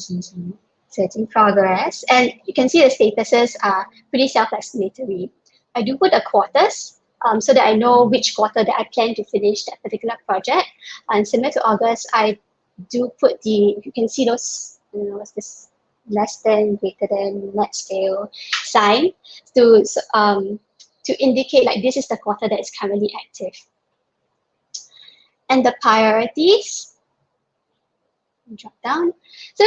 it's in progress. And you can see the statuses are pretty self-explanatory. I do put the quarters so that I know which quarter that I plan to finish that particular project. And similar to August, I do put you can see those, what's this, less than, greater than, net scale sign to indicate like this is the quarter that is currently active. And the priorities, drop down. So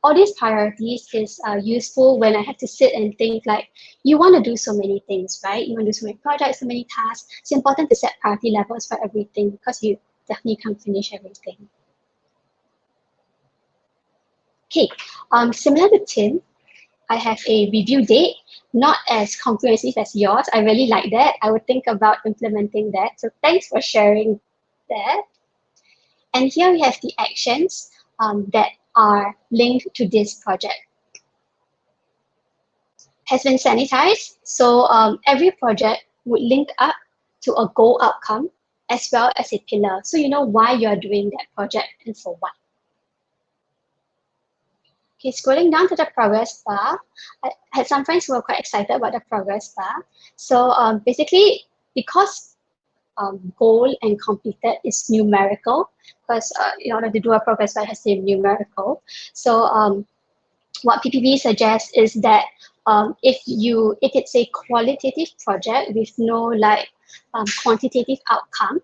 all these priorities is useful when I have to sit and think like, you want to do so many things, right? You want to do so many projects, so many tasks. It's important to set priority levels for everything because you definitely can't finish everything. Okay, similar to Tim, I have a review date, not as comprehensive as yours. I really like that. I would think about implementing that. So thanks for sharing that. And here we have the actions that are linked to this project. Has been sanitized, so every project would link up to a goal outcome as well as a pillar. So you know why you're doing that project and for what. Okay, scrolling down to the progress bar, I had some friends who were quite excited about the progress bar. So basically, because goal and completed is numerical, because in order to do a progress bar, it has to be numerical. So what PPP suggests is that if it's a qualitative project with no quantitative outcome,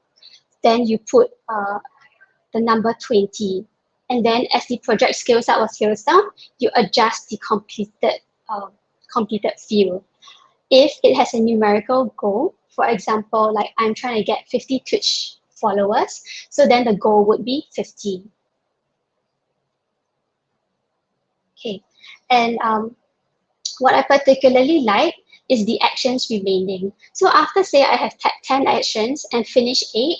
then you put the number 20. And then as the project scales up or scales down, you adjust the completed field. If it has a numerical goal, For example, like I'm trying to get 50 Twitch followers, so then the goal would be 50. Okay, and what I particularly like is the actions remaining. So after say I have 10 actions and finish 8,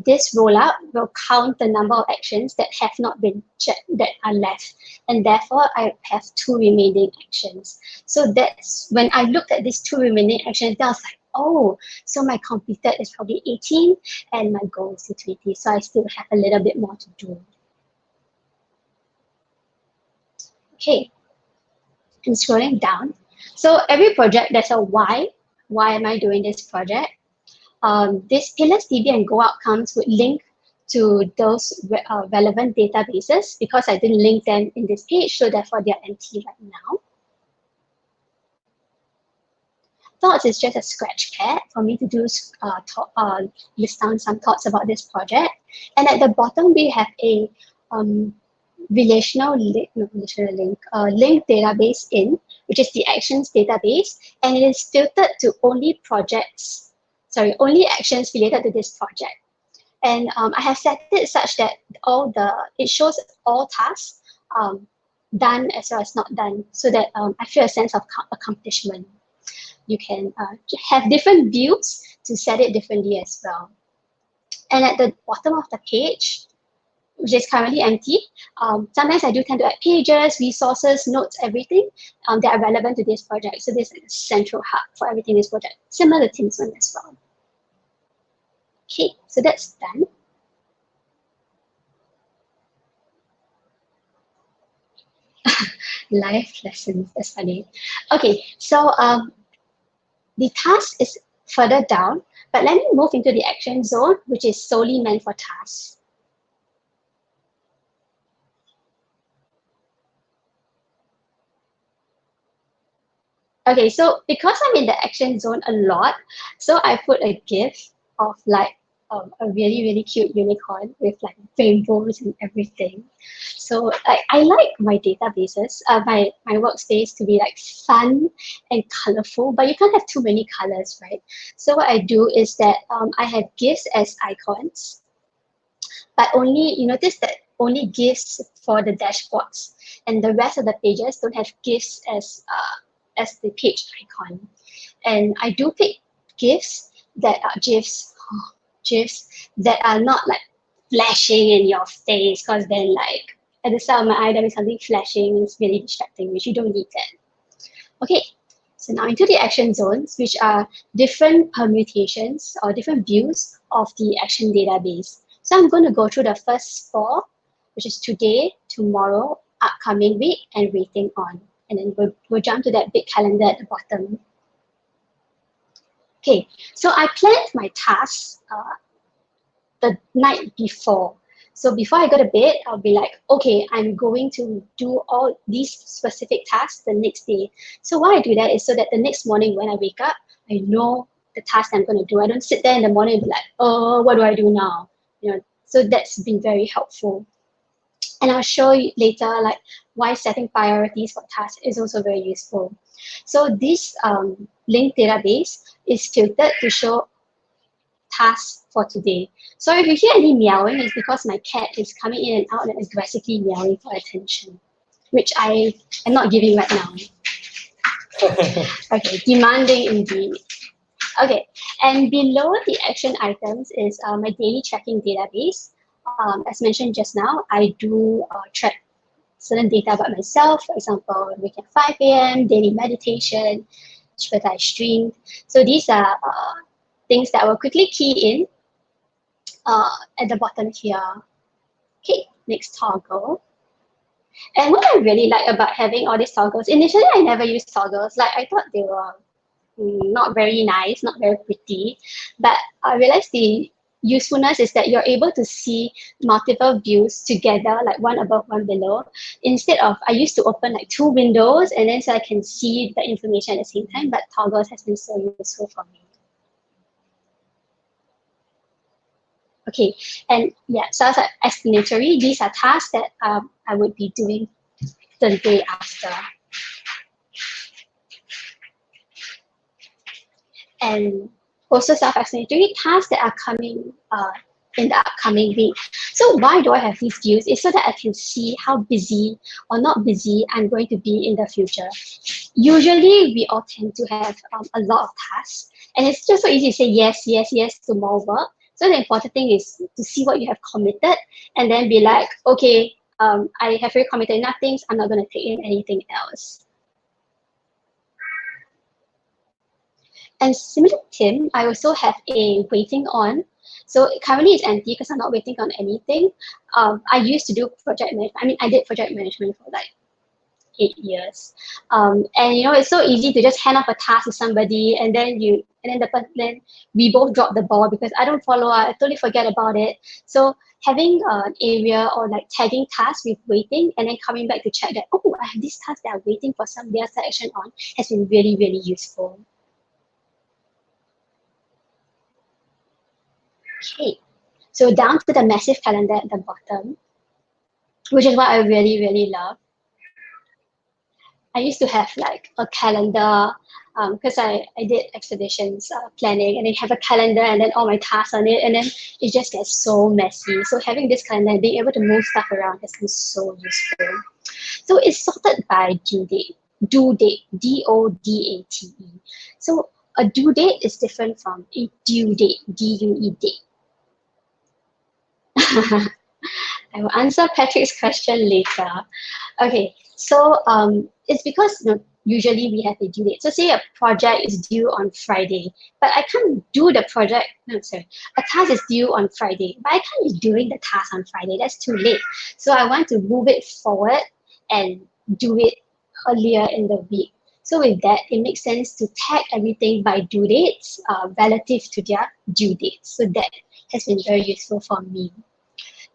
this rollup will count the number of actions that have not been checked, that are left. And therefore, I have 2 remaining actions. So that's when I looked at these 2 remaining actions, I was like, oh, so my completed is probably 18 and my goal is 20. So I still have a little bit more to do. Okay, I'm scrolling down. So every project, there's a why. Why am I doing this project? This pillars, DB, and Go outcomes would link to those relevant databases because I didn't link them in this page, so therefore they're empty right now. Thoughts is just a scratch pad for me to do list down some thoughts about this project. And at the bottom, we have a link database in, which is the actions database, and it is filtered to only only actions related to this project. And I have set it such that it shows all tasks done as well as not done, so that I feel a sense of accomplishment. You can have different views to set it differently as well. And at the bottom of the page, which is currently empty, sometimes I do tend to add pages, resources, notes, everything that are relevant to this project. So this is a central hub for everything in this project, similar to Tim's one as well. Okay, so that's done. Life lessons, that's funny. Okay, so the task is further down, but let me move into the action zone, which is solely meant for tasks. Okay, so because I'm in the action zone a lot, so I put a GIF of like a really, really cute unicorn with like rainbows and everything. So I like my databases, my workspace to be like fun and colorful, but you can't have too many colors, right? So what I do is that I have GIFs as icons, but only, you notice that only GIFs for the dashboards, and the rest of the pages don't have GIFs as the page icon. And I do pick GIFs that are GIFs that are not like flashing in your face, because then like at the side of my eye there is something flashing and it's really distracting, which you don't need that. Okay, so now into the action zones, which are different permutations or different views of the action database. So I'm going to go through the first 4, which is today, tomorrow, upcoming week, and waiting on. And then we'll jump to that big calendar at the bottom. Okay, so I planned my tasks the night before. So before I go to bed, I'll be like, okay, I'm going to do all these specific tasks the next day. So why I do that is so that the next morning when I wake up, I know the task I'm going to do. I don't sit there in the morning and be like, oh, what do I do now? You know, so that's been very helpful. And I'll show you later like why setting priorities for tasks is also very useful. So this link database is filtered to show tasks for today. So if you hear any meowing, it's because my cat is coming in and out and aggressively meowing for attention, which I am not giving right now. Okay, demanding indeed. Okay, and below the action items is my daily tracking database. As mentioned just now, I do track certain data about myself. For example, wake at 5 a.m., daily meditation, whether I streamed. So these are things that I will quickly key in at the bottom here. Okay, next toggle. And what I really like about having all these toggles, initially I never used toggles. Like I thought they were not very nice, not very pretty. But I realized the usefulness is that you're able to see multiple views together, like one above, one below. Instead of, I used to open like 2 windows and then so I can see the information at the same time, but toggles has been so useful for me. Okay, and yeah, so as an explanatory, these are tasks that I would be doing the day after. And also self-explanatory tasks that are coming in the upcoming week. So why do I have these views? It's so that I can see how busy or not busy I'm going to be in the future. Usually, we all tend to have a lot of tasks, and it's just so easy to say yes, yes, yes to more work. So the important thing is to see what you have committed and then be like, okay, I have already committed enough things, I'm not going to take in anything else. And similar to Tim, I also have a waiting on. So currently it's empty because I'm not waiting on anything. I used to do project management. I mean, I did project management for like 8 years. And it's so easy to just hand off a task to somebody and then then we both drop the ball because I don't follow up, I totally forget about it. So having an area or like tagging tasks with waiting and then coming back to check that, oh, I have this task that I'm waiting for somebody else to action on has been really, really useful. Okay, so down to the massive calendar at the bottom, which is what I really, really love. I used to have like a calendar because I did expeditions planning, and then have a calendar and then all my tasks on it, and then it just gets so messy. So having this calendar and being able to move stuff around has been so useful. So it's sorted by due date, D-O-D-A-T-E. So a due date is different from a due date, D-U-E date. I will answer Patrick's question later. Okay, so it's because usually we have a due date. So say a project is due on Friday, but I can't do the project, no, sorry, a task is due on Friday, but I can't be doing the task on Friday, that's too late. So I want to move it forward and do it earlier in the week. So with that, it makes sense to tag everything by due dates relative to their due dates. So that has been very useful for me.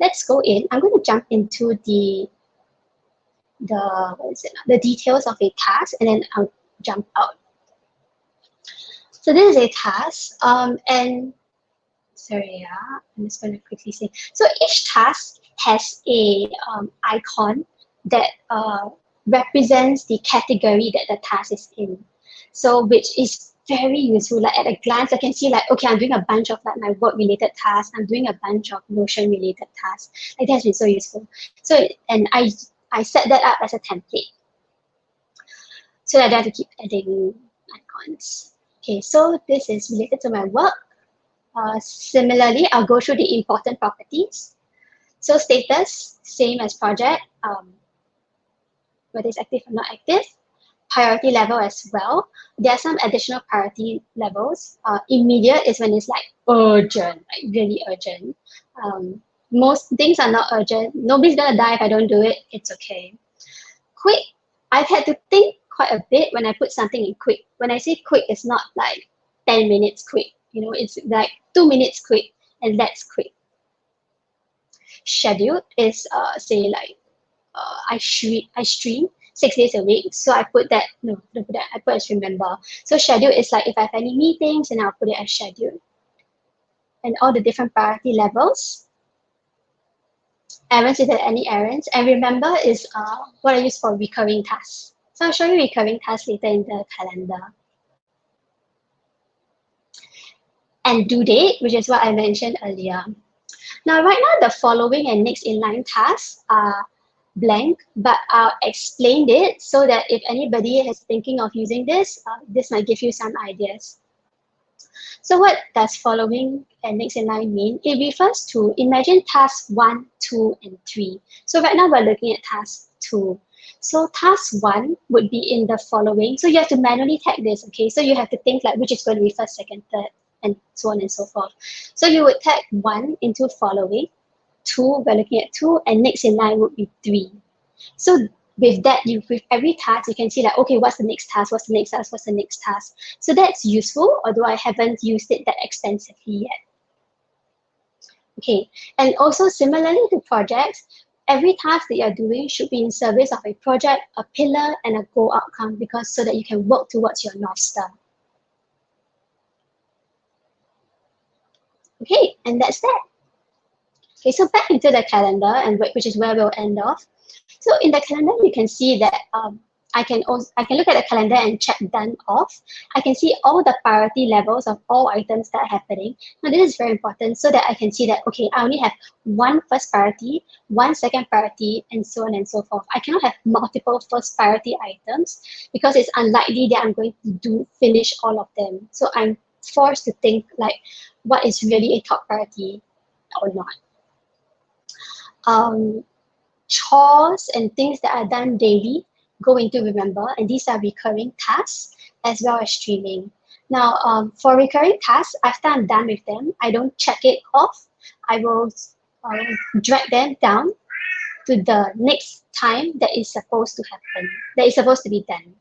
Let's go in. I'm going to jump into the details of a task, and then I'll jump out. So this is a task, and sorry, I'm just going to quickly say. So each task has a icon that represents the category that the task is in. So which is very useful. Like at a glance, I can see like, okay, I'm doing a bunch of like my work-related tasks. I'm doing a bunch of Notion-related tasks. Like that's been so useful. So and I set that up as a template, so that I don't have to keep adding icons. Okay, so this is related to my work. Similarly, I'll go through the important properties. So status, same as project, whether it's active or not active. Priority level as well. There are some additional priority levels. Immediate is when it's like urgent, like really urgent. Most things are not urgent. Nobody's gonna die if I don't do it. It's okay. Quick, I've had to think quite a bit when I put something in quick. When I say quick, it's not like 10 minutes quick. It's like 2 minutes quick, and that's quick. Scheduled is say like I stream 6 days a week, so I put that, no, don't put that, I put as remember. So schedule is like if I have any meetings, and I'll put it as schedule. And all the different priority levels. Errands, is there any errands? And remember is what I use for recurring tasks. So I'll show you recurring tasks later in the calendar. And due date, which is what I mentioned earlier. Now, right now, the following and next inline tasks are blank, but I'll explain it so that if anybody is thinking of using this, this might give you some ideas. So what does following and next in line mean? It refers to, imagine tasks 1, 2, and 3. So right now we're looking at task 2. So task 1 would be in the following. So you have to manually tag this, okay? So you have to think like which is going to be first, second, third, and so on and so forth. So you would tag 1 into following, 2, we're looking at 2, and next in line would be 3. So with that, with every task, you can see like, okay, what's the next task? What's the next task? What's the next task? So that's useful, although I haven't used it that extensively yet. Okay, and also similarly to projects, every task that you're doing should be in service of a project, a pillar, and a goal outcome, because so that you can work towards your North Star. Okay, and that's that. Okay, so back into the calendar, and which is where we'll end off. So in the calendar, you can see that I can look at the calendar and check done off. I can see all the priority levels of all items that are happening. Now this is very important so that I can see that, okay, I only have one first priority, one second priority, and so on and so forth. I cannot have multiple first priority items because it's unlikely that I'm going to finish all of them. So I'm forced to think like what is really a top priority or not. Chores and things that are done daily go into remember, and these are recurring tasks as well as streaming. Now, for recurring tasks, after I'm done with them, I don't check it off. I will drag them down to the next time that is supposed to happen, that is supposed to be done.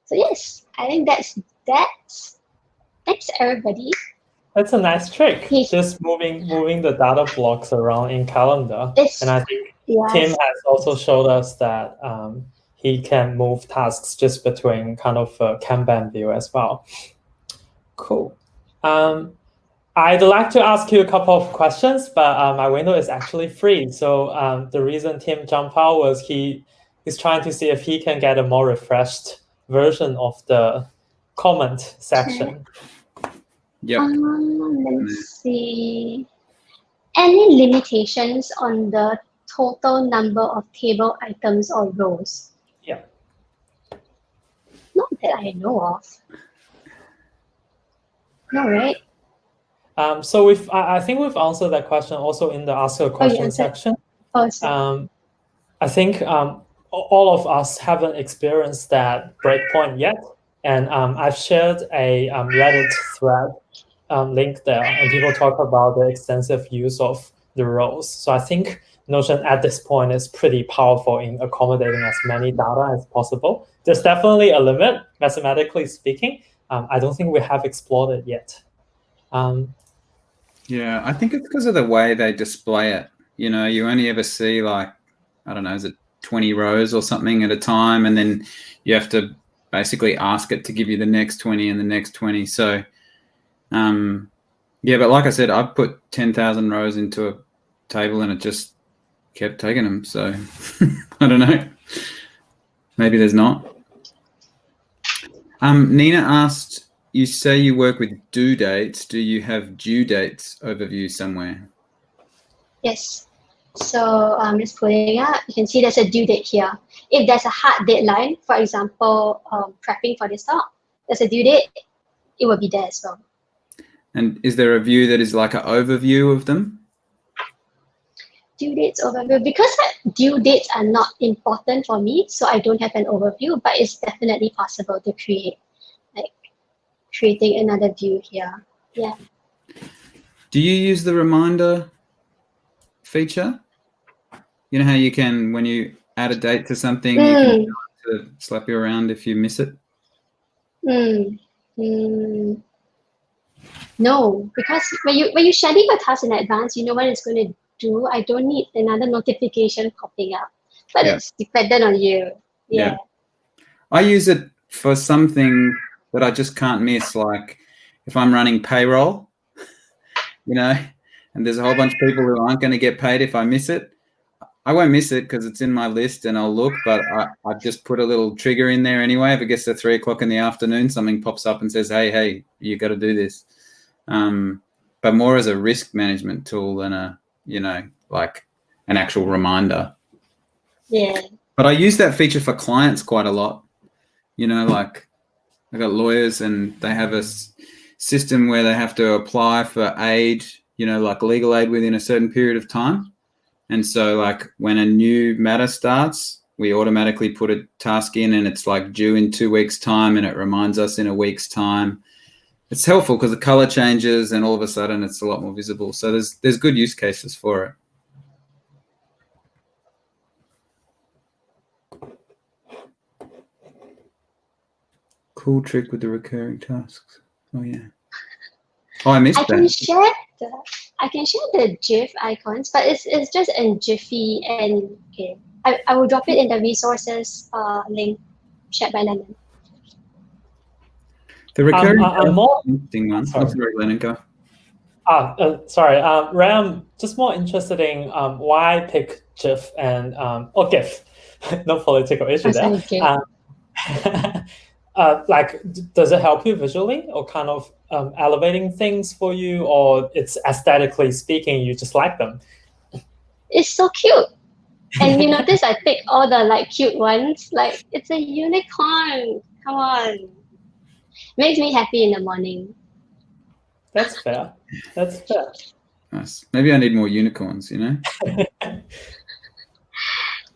So yes, I think that's that. Thanks, everybody. That's a nice trick. Just moving the data blocks around in calendar. And I think Tim has also showed us that he can move tasks just between kind of a Kanban view as well. Cool. I'd like to ask you a couple of questions, but my window is actually free. So the reason Tim jumped out was he's trying to see if he can get a more refreshed version of the comment section. Yep. Let's see. Any limitations on the total number of table items or rows? Yeah. Not that I know of. No, right? So I think we've answered that question also in the ask a question section. I think all of us haven't experienced that breakpoint yet. And I've shared a Reddit thread link there, and people talk about the extensive use of the rows. So I think Notion at this point is pretty powerful in accommodating as many data as possible. There's definitely a limit, mathematically speaking. I don't think we have explored it yet. Yeah, I think it's because of the way they display it. You know, you only ever see like, I don't know, is it 20 rows or something at a time? And then you have to basically ask it to give you the next 20 and the next 20. So, yeah, but like I said, I've put 10,000 rows into a table and it just kept taking them. So I don't know. Maybe there's not. Nina asked, you say you work with due dates. Do you have due dates overview somewhere? Yes. So I'm just pulling up. You can see there's a due date here. If there's a hard deadline, for example, prepping for this talk, there's a due date, it will be there as well. And is there a view that is like an overview of them? Due dates overview, because due dates are not important for me, so I don't have an overview, but it's definitely possible to create, like creating another view here. Yeah. Do you use the reminder feature? You know how you can, when you add a date to something, you can to slap you around if you miss it? No, because when you schedule a task in advance, you know what it's going to do. I don't need another notification popping up, but it's dependent on you. Yeah. I use it for something that I just can't miss, like if I'm running payroll, you know, and there's a whole bunch of people who aren't going to get paid if I miss it. I won't miss it because it's in my list and I'll look, but I just put a little trigger in there anyway. If it gets to 3 o'clock in the afternoon, something pops up and says, hey, you got to do this. But more as a risk management tool than a, you know, like an actual reminder. Yeah. But I use that feature for clients quite a lot. You know, like I got lawyers and they have a system where they have to apply for aid, you know, like legal aid within a certain period of time. And so like when a new matter starts, we automatically put a task in and it's like due in 2 weeks' time and it reminds us in a week's time. It's helpful because the color changes and all of a sudden it's a lot more visible. So there's good use cases for it. Cool trick with the recurring tasks. Oh yeah. Oh, I missed that. I can share the GIF icons, but it's just in Jiffy, and okay, I will drop it in the resources link shared by Lemon. The recurring interesting one. Sorry, Lennon, go. Sorry. Ray, I'm just more interested in why pick GIF and or GIF. No political issue there. Okay. Like, does it help you visually, or kind of elevating things for you, or it's aesthetically speaking, you just like them? It's so cute. And you notice I pick all the like cute ones. Like it's a unicorn. Come on. Makes me happy in the morning. That's fair. That's fair. Nice. Maybe I need more unicorns, You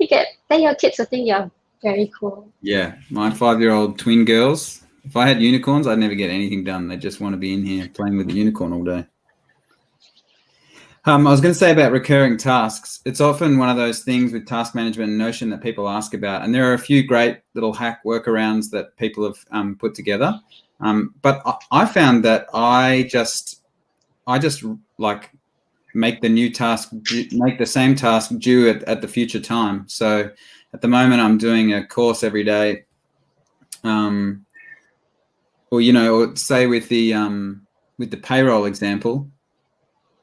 get then your kids will think you're very cool. Yeah, my 5-year-old twin girls. If I had unicorns, I'd never get anything done. They just want to be in here playing with the unicorn all day. I was going to say about recurring tasks. It's often one of those things with task management and Notion that people ask about, and there are a few great little hack workarounds that people have put together. But I found that I just like make the same task due at the future time. So at the moment, I'm doing a course every day, or say with the payroll example.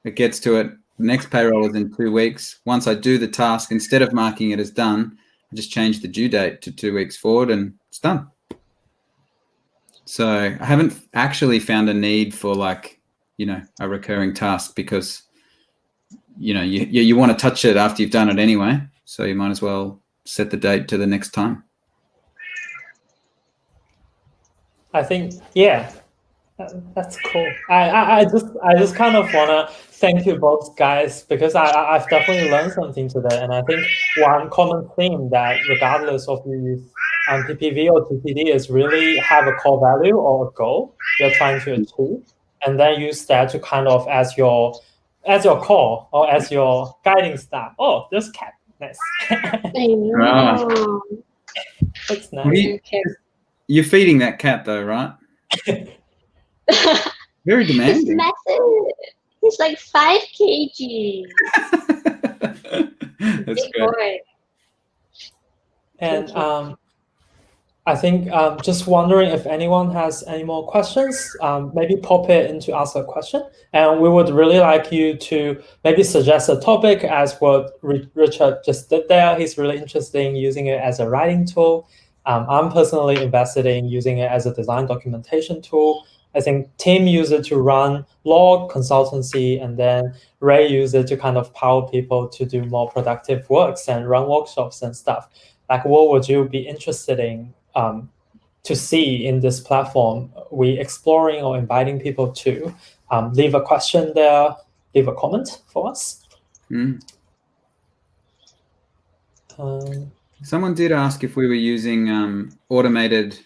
It gets to it. The next payroll is in 2 weeks. Once I do the task, instead of marking it as done, I just change the due date to 2 weeks forward, and it's done. So I haven't actually found a need for a recurring task, because you want to touch it after you've done it anyway. So you might as well set the date to the next time. I think, yeah. That's cool. I just kind of wanna thank you both guys, because I've definitely learned something today, and I think one common theme that regardless of you use PPV or TPD is really have a core value or a goal you're trying to achieve, and then use that to kind of as your core or as your guiding star. Oh, there's cat. Nice. I know. That's nice. You're feeding that cat though, right? Very demanding. He's massive. He's like 5 kg. That's Big great. boy. And I think just wondering if anyone has any more questions, maybe pop it in to ask a question. And we would really like you to maybe suggest a topic, as what Richard just did there. He's really interested in using it as a writing tool. I'm personally invested in using it as a design documentation tool. I think Tim used it to run log consultancy, and then Ray used it to kind of power people to do more productive works and run workshops and stuff. Like, what would you be interested in to see in this platform? We exploring or inviting people to leave a question there, leave a comment for us. Someone did ask if we were using automated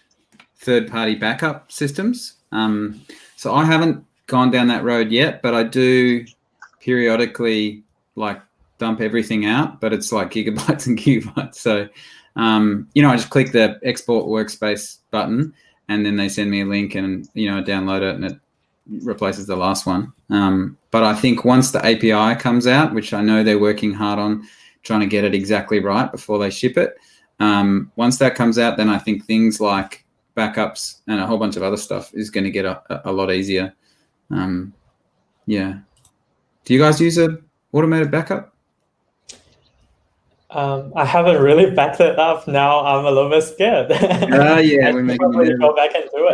third-party backup systems. So I haven't gone down that road yet, but I do periodically dump everything out, but it's like gigabytes and gigabytes. So, I just click the export workspace button, and then they send me a link, and, I download it, and it replaces the last one. But I think once the API comes out, which I know they're working hard on trying to get it exactly right before they ship it. Once that comes out, then I think things like backups and a whole bunch of other stuff is going to get a lot easier. Yeah. Do you guys use a automated backup? I haven't really backed it up. Now I'm a little bit scared. Yeah, we're making you go back and do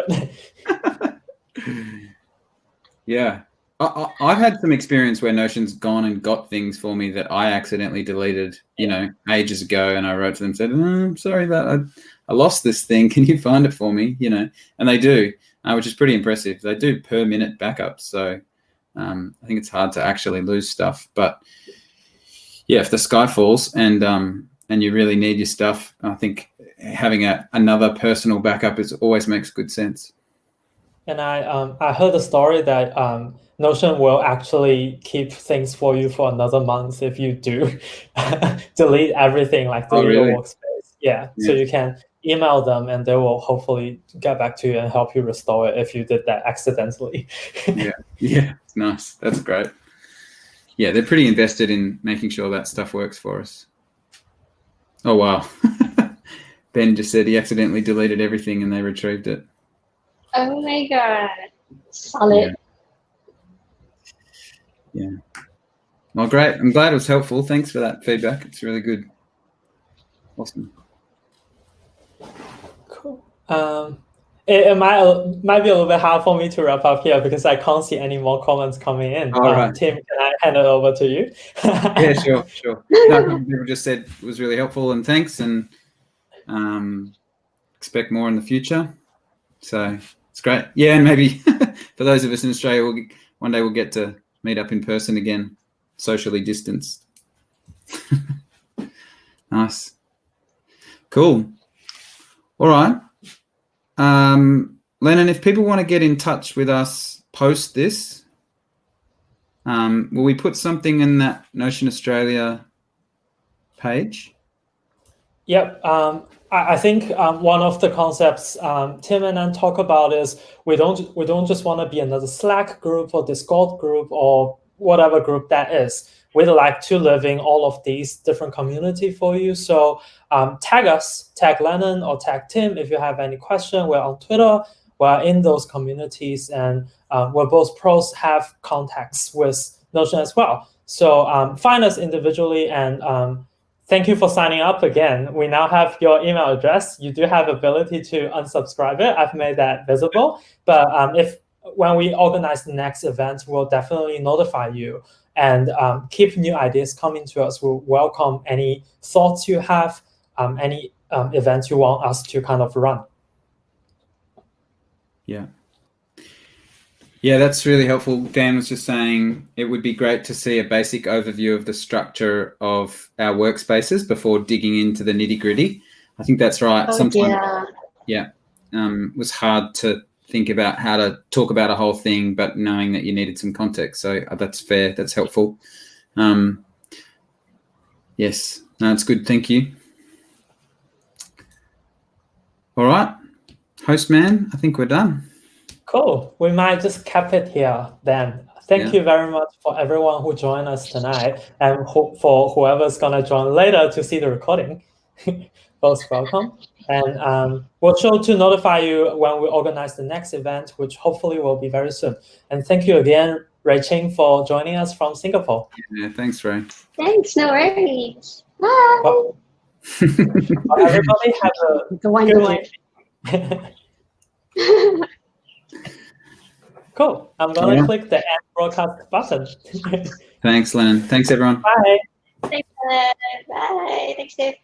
it. Yeah. I've had some experience where Notion's gone and got things for me that I accidentally deleted, ages ago, and I wrote to them and said, I'm sorry that I lost this thing. Can you find it for me? And they do, which is pretty impressive. They do per minute backups. So I think it's hard to actually lose stuff. But yeah, if the sky falls and you really need your stuff, I think having another personal backup always makes good sense. And I heard a story that Notion will actually keep things for you for another month if you do delete everything, like delete your workspace. Yeah, so you can email them, and they will hopefully get back to you and help you restore it if you did that accidentally. Yeah, nice. That's great. Yeah, they're pretty invested in making sure that stuff works for us. Oh, wow. Ben just said he accidentally deleted everything and they retrieved it. Oh my God. Solid. Yeah. Well, great. I'm glad it was helpful. Thanks for that feedback. It's really good. Awesome. Cool. It might be a little bit hard for me to wrap up here because I can't see any more comments coming in. All right. Tim, can I hand it over to you? Yeah, sure. No, people just said it was really helpful and thanks, and expect more in the future. So it's great. Yeah, and maybe for those of us in Australia, one day we'll get to meet up in person again, socially distanced. Nice. Cool. All right. Lennon, if people want to get in touch with us post this, will we put something in that Notion Australia page? Yep. I think one of the concepts Tim and I talk about is we don't just want to be another Slack group or Discord group or whatever group that is. We'd like to live in all of these different community for you. So tag us, tag Lennon or tag Tim if you have any question. We're on Twitter. We're in those communities, and we're both pros have contacts with Notion as well. So find us individually, and thank you for signing up again. We now have your email address. You do have ability to unsubscribe it. I've made that visible. But when we organize the next event, we'll definitely notify you and keep new ideas coming to us. We'll welcome any thoughts you have, any events you want us to kind of run. Yeah. Yeah, that's really helpful. Dan was just saying it would be great to see a basic overview of the structure of our workspaces before digging into the nitty-gritty. I think that's right. Oh, sometimes, yeah. It was hard to think about how to talk about a whole thing, but knowing that you needed some context. So that's fair. That's helpful. Yes, no, it's good. Thank you. All right, host man, I think we're done. Cool. We might just cap it here then. Thank you very much for everyone who joined us tonight, and for whoever's going to join later to see the recording. Both welcome. And we'll sure to notify you when we organize the next event, which hopefully will be very soon. And thank you again, Ray Ching, for joining us from Singapore. Yeah, thanks, Ray. Thanks, no worries. Bye. Well, everybody have a good evening. Cool. I'm going to click the end broadcast button. Thanks, Lennon. Thanks, everyone. Bye. Thanks, Bye. Thanks, Dave.